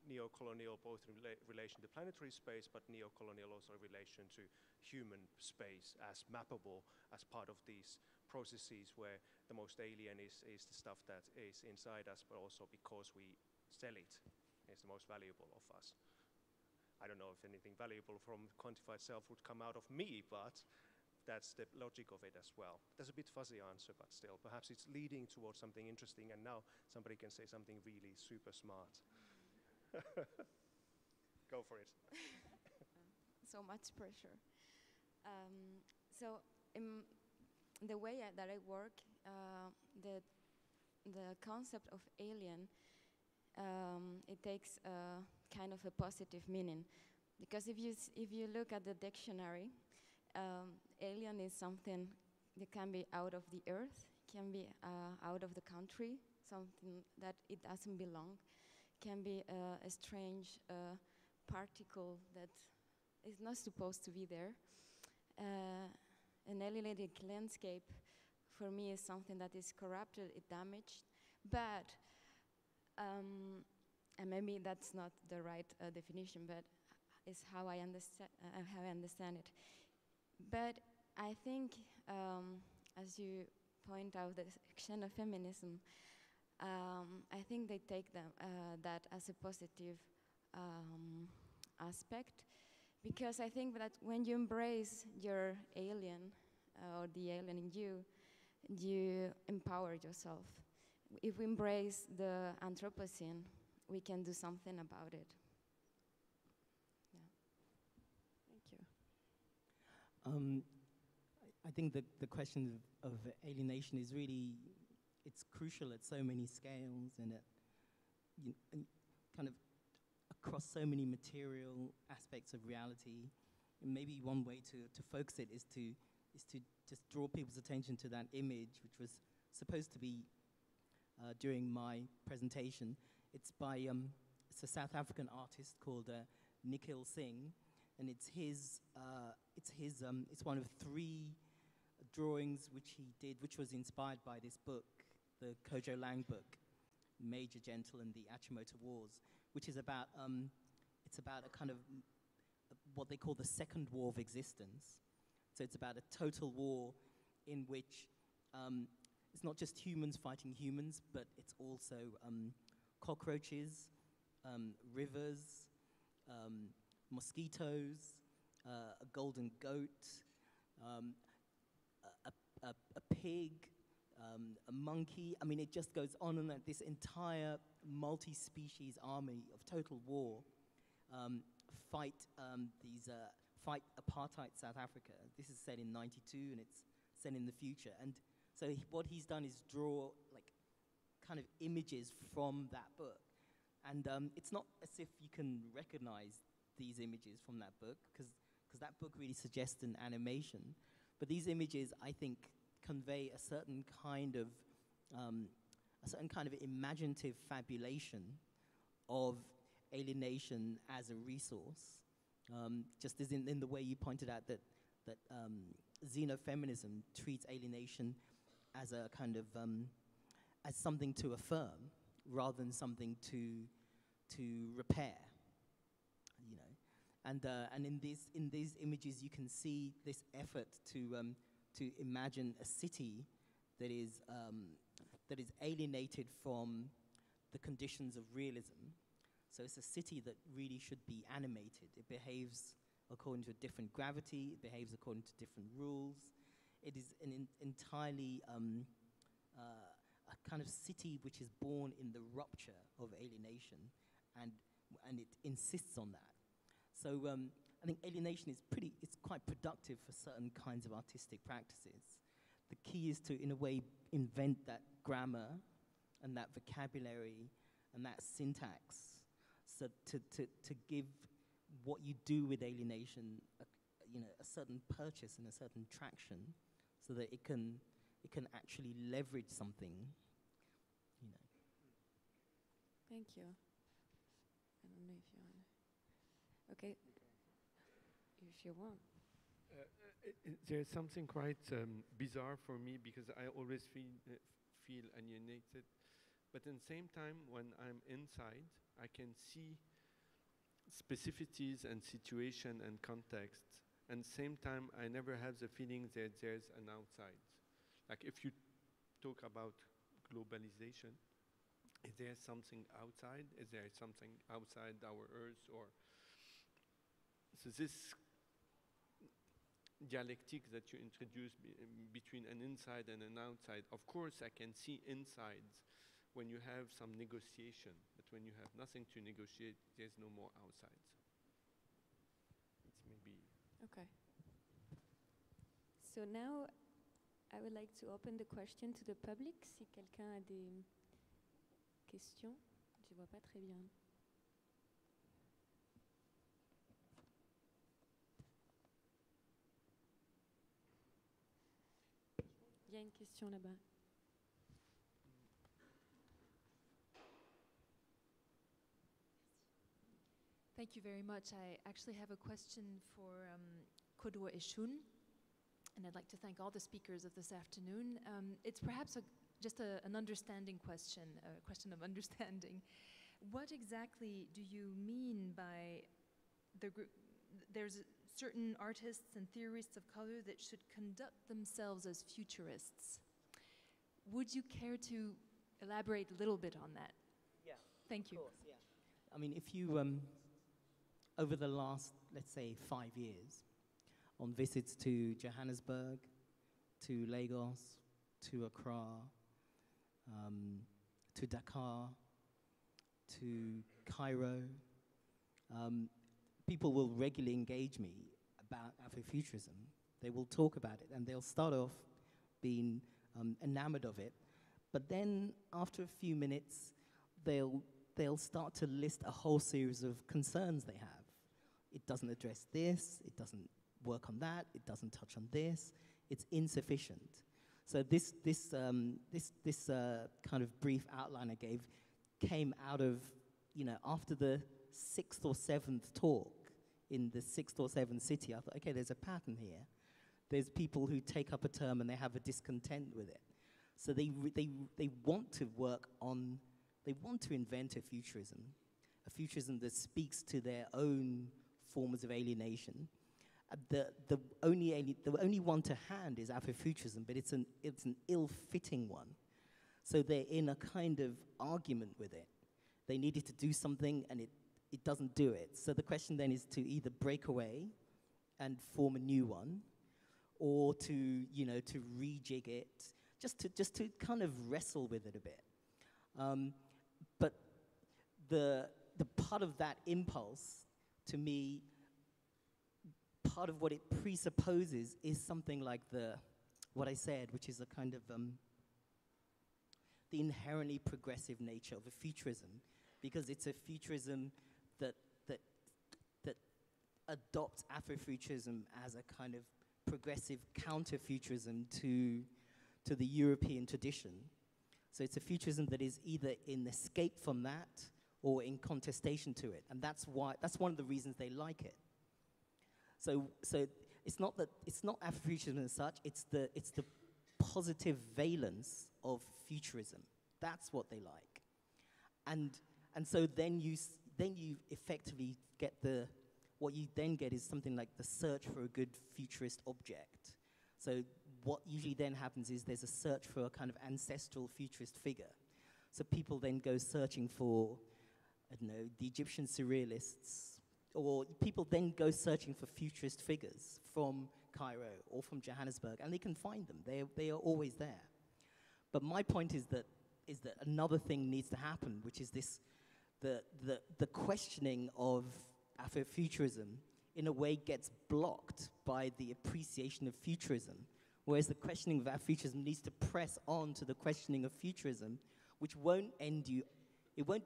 Speaker 2: Neo-colonial both in relation to planetary space, but neo-colonial also in relation to human space as mappable as part of these processes where the most alien is the stuff that is inside us, but also because we sell it, is the most valuable of us. I don't know if anything valuable from quantified self would come out of me, but that's the logic of it as well. That's a bit fuzzy answer, but still, perhaps it's leading towards something interesting, and now somebody can say something really super smart. Go for it.
Speaker 5: So much pressure. So in the way that I work, the concept of alien, it takes kind of a positive meaning, because if you look at the dictionary, alien is something that can be out of the earth, can be out of the country, something that it doesn't belong, can be a strange particle that is not supposed to be there. An alienated landscape, for me, is something that is corrupted, it's damaged, but, and maybe that's not the right definition, but it's how I understand it. But I think, as you point out, the xenofeminism, I think they take that as a positive aspect, because I think that when you embrace your alien or the alien in you, you empower yourself. If we embrace the Anthropocene, we can do something about it. Yeah.
Speaker 10: Thank you.
Speaker 7: I think the question of alienation is really, it's crucial at so many scales and kind of across so many material aspects of reality. And maybe one way to focus it is to just draw people's attention to that image, which was supposed to be during my presentation. It's by it's a South African artist called Nikhil Singh, and it's one of 3 drawings which he did, which was inspired by this book, the Kojo Lang book, Major Gentle and the Achimota Wars, which is about it's about a kind of what they call the second war of existence. So it's about a total war in which it's not just humans fighting humans, but it's also cockroaches, rivers, mosquitoes, a golden goat, a pig, a monkey. I mean, it just goes on and on. This entire multi-species army of total war fight apartheid South Africa. This is set in '92, and it's set in the future. And so what he's done is draw like kind of images from that book. And it's not as if you can recognize these images from that book, because that book really suggests an animation. But these images, I think, convey a certain kind of imaginative fabulation of alienation as a resource. Just as in the way you pointed out that xenofeminism treats alienation as a kind of as something to affirm rather than something to repair, you know. And in these images you can see this effort to imagine a city that is alienated from the conditions of realism. So it's a city that really should be animated. It behaves according to a different gravity. It behaves according to different rules. It is an entirely a kind of city which is born in the rupture of alienation, and it insists on that. So I think alienation it's quite productive for certain kinds of artistic practices. The key is to, in a way, invent that grammar and that vocabulary and that syntax, so to give what you do with alienation a certain purchase and a certain traction, so that it can actually leverage something, you know.
Speaker 10: Thank you. I don't know if you want. Okay. If you want.
Speaker 8: There's something quite bizarre for me, because I always feel alienated, but at the same time, when I'm inside, I can see specificities and situation and context, and at the same time, I never have the feeling that there's an outside. Like if you talk about globalization, is there something outside? Is there something outside our Earth? Or so this dialectic that you introduce between an inside and an outside, of course I can see insides when you have some negotiation, but when you have nothing to negotiate, there's no more outsides. It's maybe...
Speaker 10: Okay. So now I would like to open the question to the public. Si quelqu'un a des questions, je ne vois pas très bien. Il y a une question là-bas.
Speaker 11: Thank you very much. I actually have a question for Kodwa Eshun, and I'd like to thank all the speakers of this afternoon. It's perhaps just an understanding question, a question of understanding. What exactly do you mean by there's certain artists and theorists of color that should conduct themselves as futurists. Would you care to elaborate a little bit on that?
Speaker 7: Yeah.
Speaker 11: Thank you.
Speaker 7: Of course, yeah. I mean, if you, over the last, let's say, 5 years, on visits to Johannesburg, to Lagos, to Accra, to Dakar, to Cairo, people will regularly engage me about Afrofuturism. They will talk about it, and they'll start off being enamored of it. But then, after a few minutes, they'll start to list a whole series of concerns they have. It doesn't address this, it doesn't work on that, it doesn't touch on this, it's insufficient. So this kind of brief outline I gave came out of, after the 6th or 7th talk in the 6th or 7th city, I thought, okay, there's a pattern here. There's people who take up a term and they have a discontent with it. So they want to work on, they want to invent a futurism that speaks to their own forms of alienation. The only one to hand is Afrofuturism, but it's an ill-fitting one. So they're in a kind of argument with it. They needed to do something, and it doesn't do it. So the question then is to either break away and form a new one, or to rejig it, just to kind of wrestle with it a bit. But the part of that impulse, to me, part of what it presupposes is something like what I said, which is a kind of the inherently progressive nature of a futurism, because it's a futurism that adopts Afrofuturism as a kind of progressive counter-futurism to the European tradition. So it's a futurism that is either in escape from that or in contestation to it, and that's one of the reasons they like it. So it's not Afrofuturism as such. It's the positive valence of futurism. That's what they like, and so then you effectively get what you then get is something like the search for a good futurist object. So what usually then happens is there's a search for a kind of ancestral futurist figure. So people then go searching for, I don't know, the Egyptian surrealists, or people then go searching for futurist figures from Cairo or from Johannesburg, and they can find them. They are always there. But my point is that another thing needs to happen, which is the questioning of Afrofuturism in a way gets blocked by the appreciation of futurism, whereas the questioning of Afrofuturism needs to press on to the questioning of futurism, which won't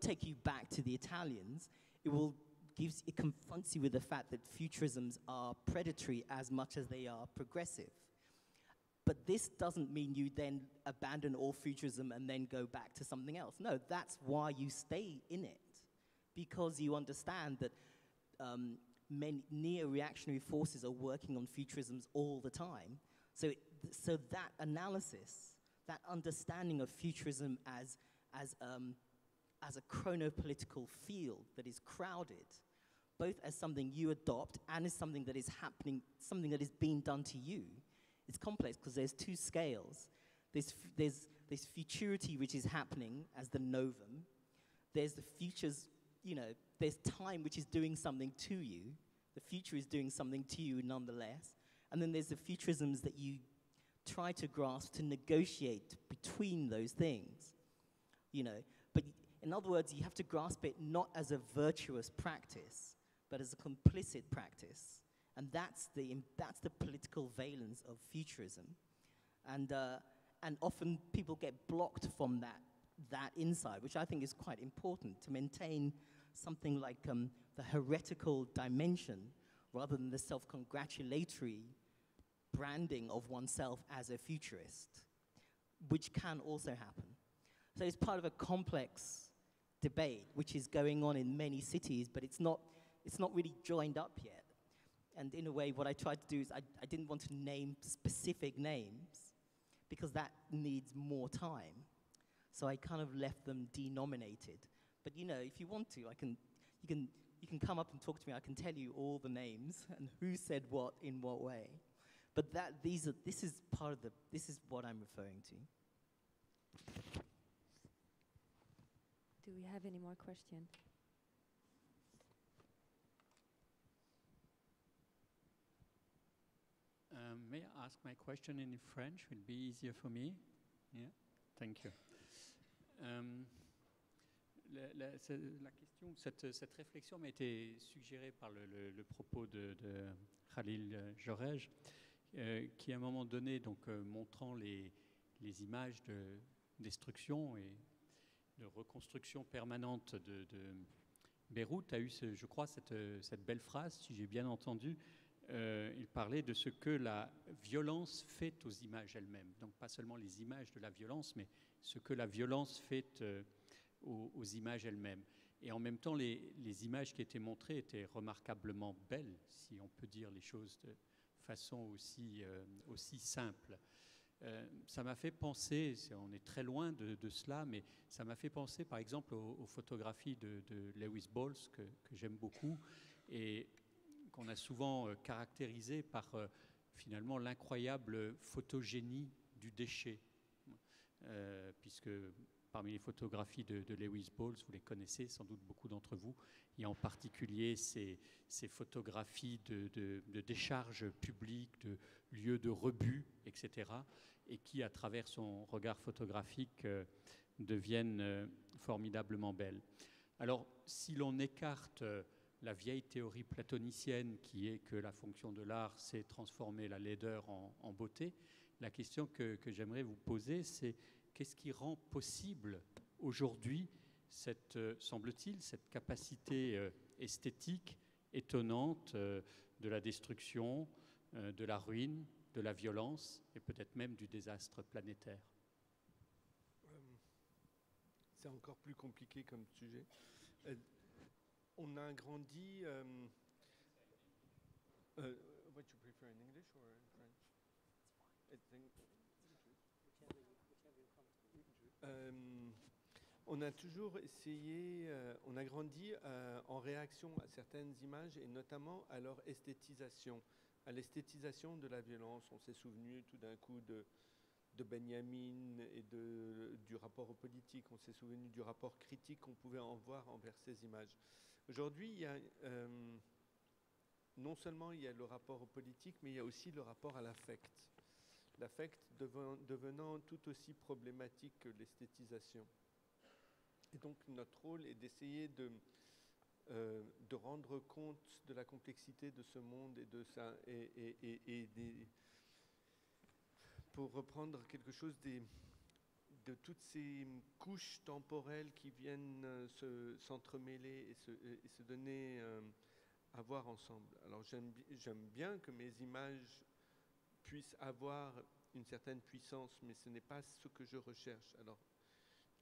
Speaker 7: take you back to the Italians. It confronts you with the fact that futurisms are predatory as much as they are progressive. But this doesn't mean you then abandon all futurism and then go back to something else. No, that's why you stay in it, because you understand that many neo-reactionary forces are working on futurisms all the time. So that analysis, that understanding of futurism as a chronopolitical field that is crowded, both as something you adopt and as something that is happening, something that is being done to you. It's complex because there's two scales. There's futurity which is happening as the novum. There's the futures, there's time which is doing something to you. The future is doing something to you nonetheless. And then there's the futurisms that you try to grasp to negotiate between those things. But in other words, you have to grasp it not as a virtuous practice, but as a complicit practice. And that's the political valence of futurism. And often people get blocked from that insight, which I think is quite important to maintain something like the heretical dimension rather than the self-congratulatory branding of oneself as a futurist, which can also happen. So it's part of a complex debate which is going on in many cities, but it's not really joined up yet. And in a way, what I tried to do is I didn't want to name specific names because that needs more time. So I kind of left them denominated. But if you want to, you can you can come up and talk to me. I can tell you all the names and who said what in what way. But this is what I'm referring to.
Speaker 10: Do we have any more questions?
Speaker 12: May I ask my question in French? Will be easier for me. Yeah, thank you. La question, cette réflexion m'a été suggérée par le propos de Khalil Jorej, qui à un moment donné, donc montrant les images de destruction et de reconstruction permanente de Beyrouth, a eu, je crois, cette belle phrase, si j'ai bien entendu. Il parlait de ce que la violence fait aux images elles-mêmes. Donc pas seulement les images de la violence, mais ce que la violence fait aux images elles-mêmes. Et en même temps, les images qui étaient montrées étaient remarquablement belles, si on peut dire les choses de façon aussi simple. Ça m'a fait penser, on est très loin de cela, mais ça m'a fait penser par exemple aux photographies de Lewis Balls, que j'aime beaucoup, et qu'on a souvent caractérisé par finalement l'incroyable photogénie du déchet, puisque parmi les photographies de Lewis Balls, vous les connaissez sans doute beaucoup d'entre vous, il y a en particulier ces photographies de décharges publiques, de lieux de rebut, etc., et qui, à travers son regard photographique, deviennent formidablement belles. Alors, si l'on écarte la vieille théorie platonicienne qui est que la fonction de l'art, c'est transformer la laideur en beauté, la question que j'aimerais vous poser, c'est qu'est-ce qui rend possible aujourd'hui, semble-t-il, cette capacité esthétique étonnante de la destruction, de la ruine, de la violence et peut-être même du désastre planétaire?
Speaker 8: C'est encore plus compliqué comme sujet. On a grandi. What you prefer, in English or in French? On a toujours essayé. On a grandi en réaction à certaines images et notamment à leur esthétisation, à l'esthétisation de la violence. On s'est souvenu tout d'un coup de Benjamin et du rapport aux politiques. On s'est souvenu du rapport critique qu'on pouvait en voir envers ces images. Aujourd'hui, il y a, non seulement il y a le rapport aux politiques, mais il y a aussi le rapport à l'affect. L'affect devenant tout aussi problématique que l'esthétisation. Et donc notre rôle est d'essayer de rendre compte de la complexité de ce monde pour reprendre quelque chose de toutes ces couches temporelles qui viennent s'entremêler et se donner à voir ensemble. Alors j'aime bien que mes images puissent avoir une certaine puissance, mais ce n'est pas ce que je recherche. Alors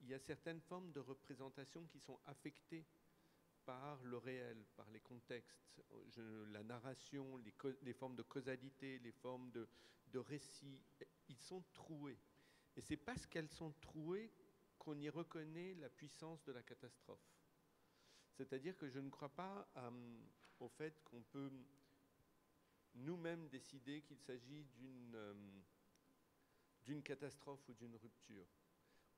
Speaker 8: il y a certaines formes de représentation qui sont affectées par le réel, par les contextes, la narration, les formes de causalité, les formes de récit, ils sont troués. Et c'est parce qu'elles sont trouées qu'on y reconnaît la puissance de la catastrophe. C'est-à-dire que je ne crois pas au fait qu'on peut nous-mêmes décider qu'il s'agit d'une catastrophe ou d'une rupture.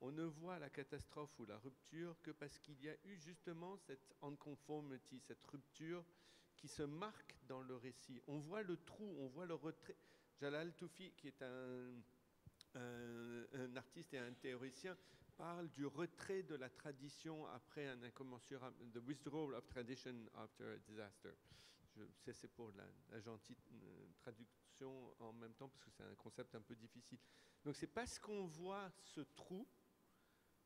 Speaker 8: On ne voit la catastrophe ou la rupture que parce qu'il y a eu justement cette unconformity, cette rupture qui se marque dans le récit. On voit le trou, on voit le retrait. Jalal Toufi, qui est un artiste et un théoricien, parle du retrait de la tradition après un incommensurable, the withdrawal of tradition after a disaster. C'est pour la gentille traduction en même temps, parce que c'est un concept un peu difficile. Donc c'est parce qu'on voit ce trou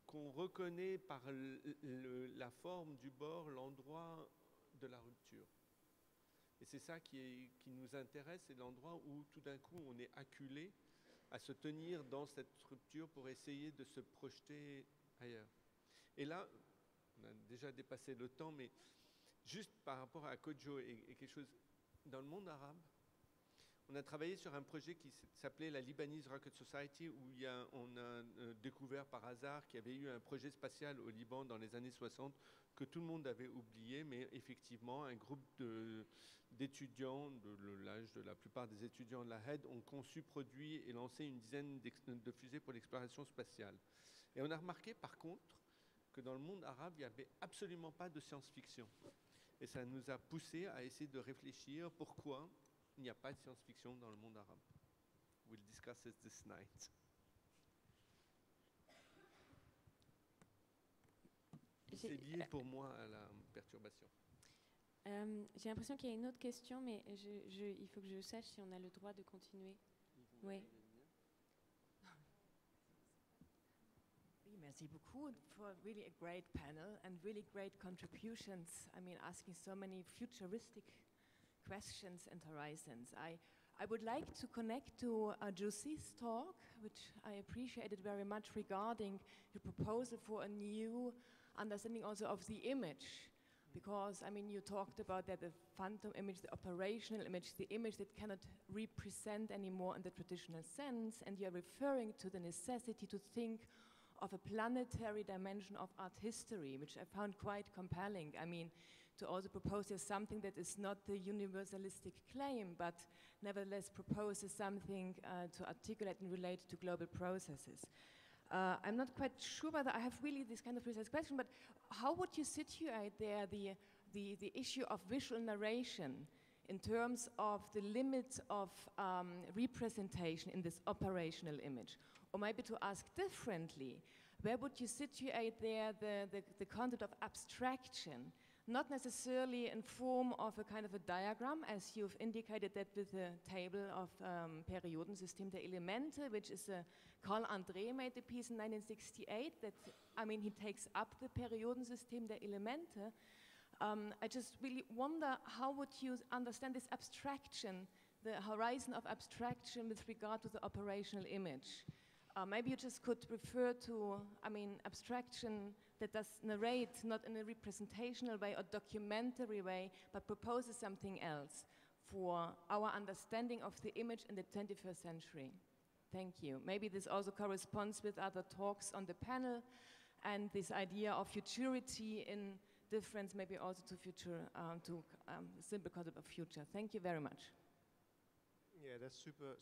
Speaker 8: qu'on reconnaît par la forme du bord l'endroit de la rupture. Et c'est ça qui nous intéresse, c'est l'endroit où tout d'un coup on est acculé à se tenir dans cette rupture pour essayer de se projeter ailleurs. Et là, on a déjà dépassé le temps, mais juste par rapport à Kodjo et quelque chose, dans le monde arabe, On a travaillé sur un projet qui s'appelait la Lebanese Rocket Society, où on a découvert par hasard qu'il y avait eu un projet spatial au Liban dans les années 60 que tout le monde avait oublié, mais effectivement, un groupe d'étudiants, de l'âge de la plupart des étudiants de la HEAD, ont conçu, produit et lancé une dizaine de fusées pour l'exploration spatiale. Et on a remarqué par contre que dans le monde arabe, il n'y avait absolument pas de science-fiction. Et ça nous a poussé à essayer de réfléchir pourquoi il n'y a pas de science-fiction dans le monde arabe. We'll discuss it this night. C'est lié pour moi à la perturbation.
Speaker 10: J'ai l'impression qu'il y a une autre question, mais il faut que je sache si on a le droit de continuer. Oui.
Speaker 13: Merci beaucoup for really a great panel and really great contributions. I mean, asking so many futuristic questions and horizons. I would like to connect to Josie's talk, which I appreciated very much, regarding the proposal for a new understanding also of the image. Because, I mean, you talked about that the phantom image, the operational image, the image that cannot represent anymore in the traditional sense, and you're referring to the necessity to think of a planetary dimension of art history, which I found quite compelling. I mean, to also propose as something that is not the universalistic claim, but nevertheless proposes something to articulate and relate to global processes. I'm not quite sure whether I have really this kind of precise question, but how would you situate there the issue of visual narration in terms of the limits of representation in this operational image? Or maybe to ask differently, where would you situate there the concept of abstraction? Not necessarily in form of a kind of a diagram, as you've indicated that with the table of Periodensystem der Elemente, which is Carl André made the piece in 1968, that, I mean, he takes up the Periodensystem der Elemente. I just really wonder, how would you understand this abstraction, the horizon of abstraction with regard to the operational image? Maybe you just could refer to, I mean, abstraction that does narrate not in a representational way or documentary way, but proposes something else for our understanding of the image in the 21st century. Thank you. Maybe this also corresponds with other talks on the panel and this idea of futurity in difference, maybe also to future, to simple concept of future. Thank you very much.
Speaker 2: Yeah, that's super.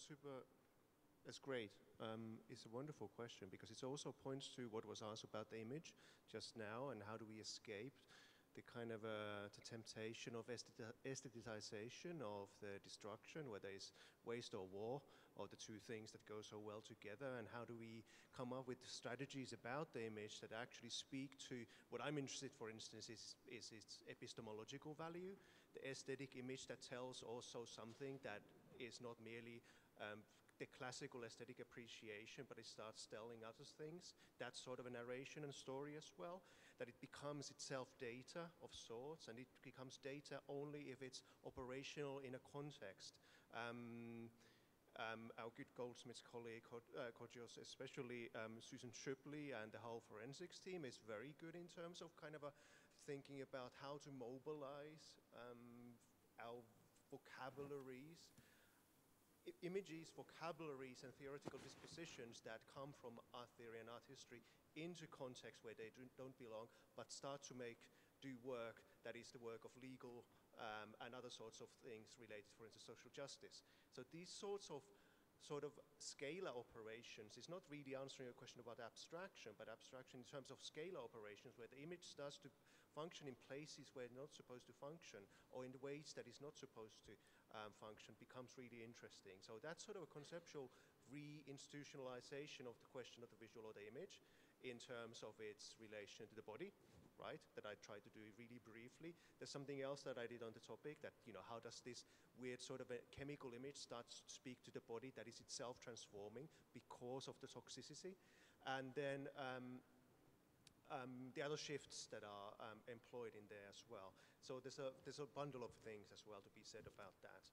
Speaker 2: That's great. It's a wonderful question because it also points to what was asked about the image just now and how do we escape the kind of the temptation of aestheticization of the destruction, whether it's waste or war, or the two things that go so well together, and how do we come up with strategies about the image that actually speak to what I'm interested, for instance, is its epistemological value, the aesthetic image that tells also something that is not merely the classical aesthetic appreciation, but it starts telling other things. That's sort of a narration and story as well, that it becomes itself data of sorts, and it becomes data only if it's operational in a context. Our good Goldsmiths colleague, Kodjos, especially Susan Shipley and the whole forensics team is very good in terms of kind of thinking about how to mobilize our vocabularies, images, vocabularies, and theoretical dispositions that come from art theory and art history into context where they don't belong, but start to do work that is the work of legal and other sorts of things related, for instance, social justice. So these sorts of scalar operations is not really answering a question about abstraction, but abstraction in terms of scalar operations where the image starts to function in places where it's not supposed to function, or in the ways that it's not supposed to function, becomes really interesting. So that's sort of a conceptual re-institutionalization of the question of the visual or the image in terms of its relation to the body, right, that I tried to do really briefly. There's something else that I did on the topic that, how does this weird sort of a chemical image start to speak to the body that is itself transforming because of the toxicity? And then the other shifts that are employed in there as well. So there's a bundle of things as well to be said about that.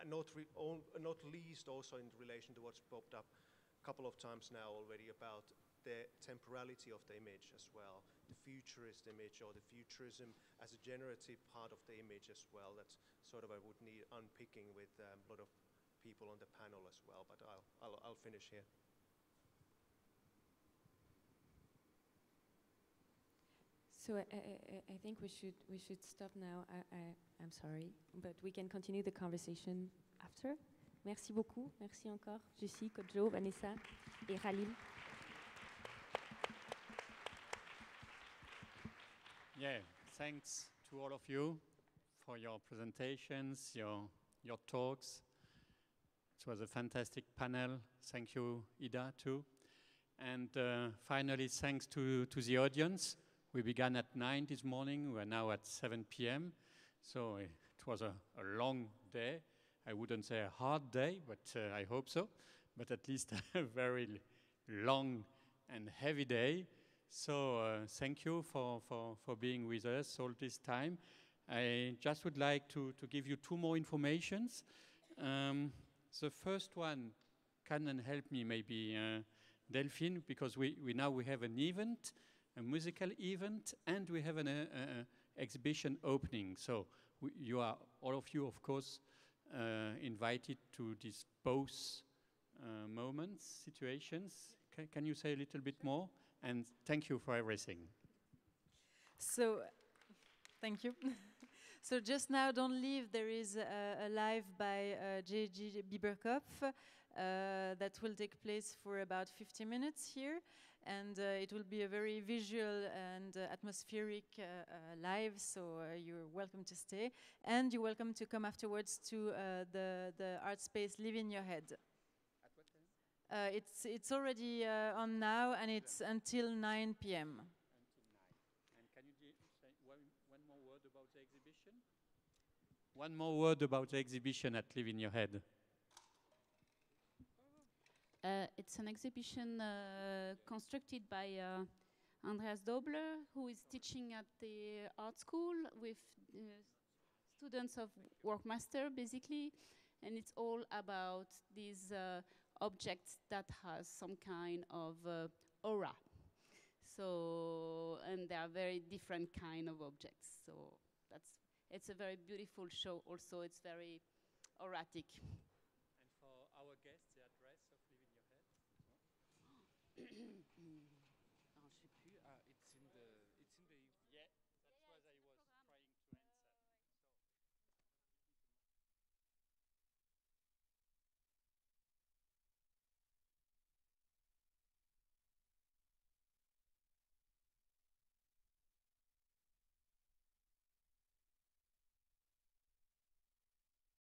Speaker 2: And not least also in relation to what's popped up a couple of times now already about the temporality of the image as well, the futurist image or the futurism as a generative part of the image as well. That's sort of I would need unpicking with a lot of people on the panel as well, but I'll finish here.
Speaker 10: So I think we should stop now. I'm sorry, but we can continue the conversation after. Merci beaucoup. Merci encore, Jessie, Kodjo, Vanessa et Khalil.
Speaker 12: Yeah, thanks to all of you for your presentations, your talks. It was a fantastic panel. Thank you, Ida, too. And finally, thanks to the audience. We began at 9 this morning. We're now at 7 p.m. So it was a long day. I wouldn't say a hard day, but I hope so. But at least a very long and heavy day. So thank you for being with us all this time. I just would like to give you two more informations. The first one can help me maybe, Delphine, because we now have an event, a musical event, and we have an exhibition opening. So you are, all of you, of course, invited to these both moments, situations. Can you say a little bit more? And thank you for everything.
Speaker 14: So, thank you. So just now, don't leave. There is a live by J.G. Bieberkopf that will take place for about 50 minutes here. And it will be a very visual and atmospheric live, so you're welcome to stay. And you're welcome to come afterwards to the art space Live in Your Head.
Speaker 12: At what time?
Speaker 14: It's already on now, and it's until 9 p.m.
Speaker 12: Until 9. And can you say one more word about the exhibition? One more word about the exhibition at Live in Your Head.
Speaker 15: It's an exhibition constructed by Andreas Dobler, who is teaching at the art school with students of Workmaster, basically. And it's all about these objects that has some kind of aura. So, and there are very different kind of objects. So it's a very beautiful show also. It's very auratic.
Speaker 12: And for our guests,